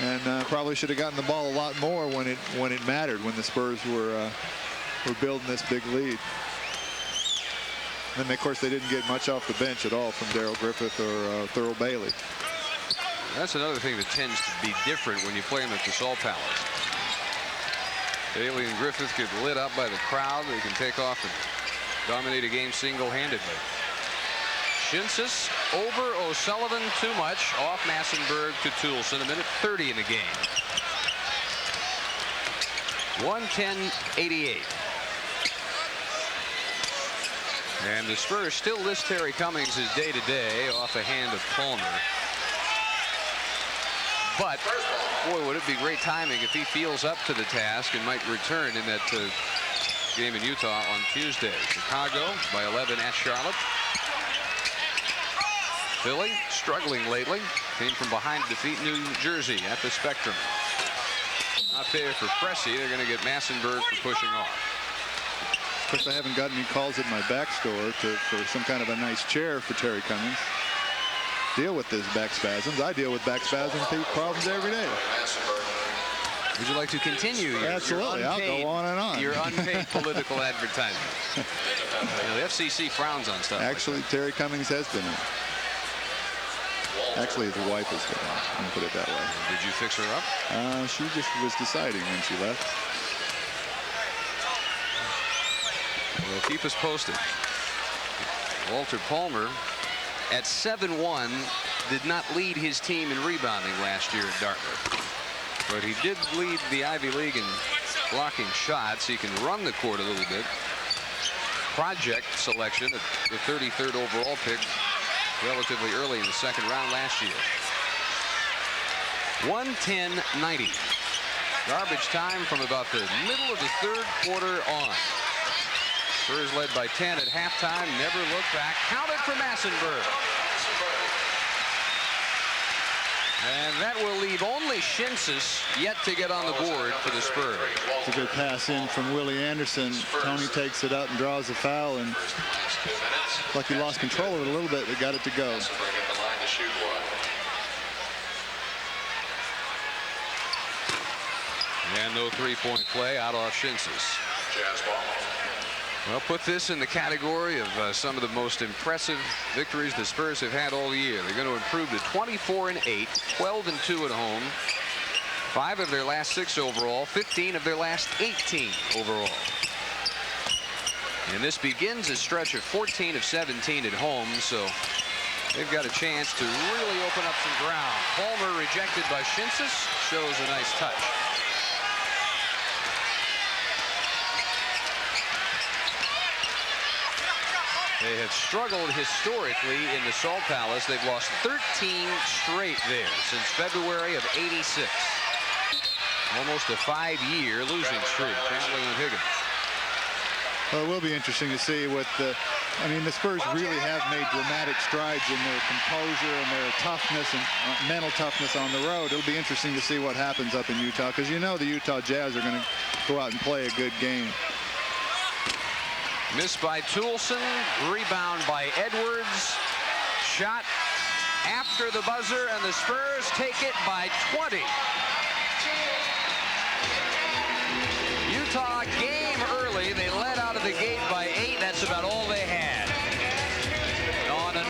And probably should have gotten the ball a lot more when it mattered, when the Spurs were building this big lead. And of course, they didn't get much off the bench at all from Darrell Griffith or Thurl Bailey. That's another thing that tends to be different when you play them at the Salt Palace. Bailey and Griffith get lit up by the crowd. They can take off and dominate a game single-handedly. Shinsis over O'Sullivan too much. Off Massenberg to Toulson. 1:30 in the game. 110-88. And the Spurs still list Terry Cummings as day-to-day off a hand of Palmer. But, boy, would it be great timing if he feels up to the task and might return in that game in Utah on Tuesday. Chicago by 11 at Charlotte. Philly struggling lately. Came from behind to defeat New Jersey at the Spectrum. Not fair for Pressey. They're going to get Massenberg for pushing off. Of course, I haven't gotten any calls at my back store for some kind of a nice chair for Terry Cummings. Deal with this back spasms. I deal with back spasms problems every day. Would you like to continue your Absolutely. I'll go on and on. Your unpaid political advertising? The FCC frowns on stuff. Actually, like Terry Cummings has been in. Actually, his wife has been in. Let me put it that way. Did you fix her up? She just was deciding when she left. Well, keep us posted. Walter Palmer at 7-1 did not lead his team in rebounding last year at Dartmouth. But he did lead the Ivy League in blocking shots. He can run the court a little bit. Project selection at the 33rd overall pick relatively early in the second round last year. 110-90. Garbage time from about the middle of the third quarter on. Spurs led by 10 at halftime. Never looked back. Counted for Massenberg. And that will leave only Shinsis yet to get on the board for the Spurs. It's a good pass in from Willie Anderson. Tony takes it up and draws a foul, and like he lost control of it a little bit, but got it to go. And no three-point play out off Shinsis. Well, put this in the category of some of the most impressive victories the Spurs have had all year. They're going to improve to 24-8, 12-2 at home, 5 of their last 6 overall, 15 of their last 18 overall. And this begins a stretch of 14 of 17 at home, so they've got a chance to really open up some ground. Palmer rejected by Shinsis, shows a nice touch. They have struggled historically in the Salt Palace. They've lost 13 straight there since February of '86. Almost a 5-year losing streak. Traveling on Higgins. Well, it will be interesting to see what the, I mean, the Spurs really have made dramatic strides in their composure and their toughness and mental toughness on the road. It'll be interesting to see what happens up in Utah, because you know the Utah Jazz are going to go out and play a good game. Missed by Toulson, rebound by Edwards, shot after the buzzer, and the Spurs take it by 20. Utah game early. They led out of the gate by 8. That's about all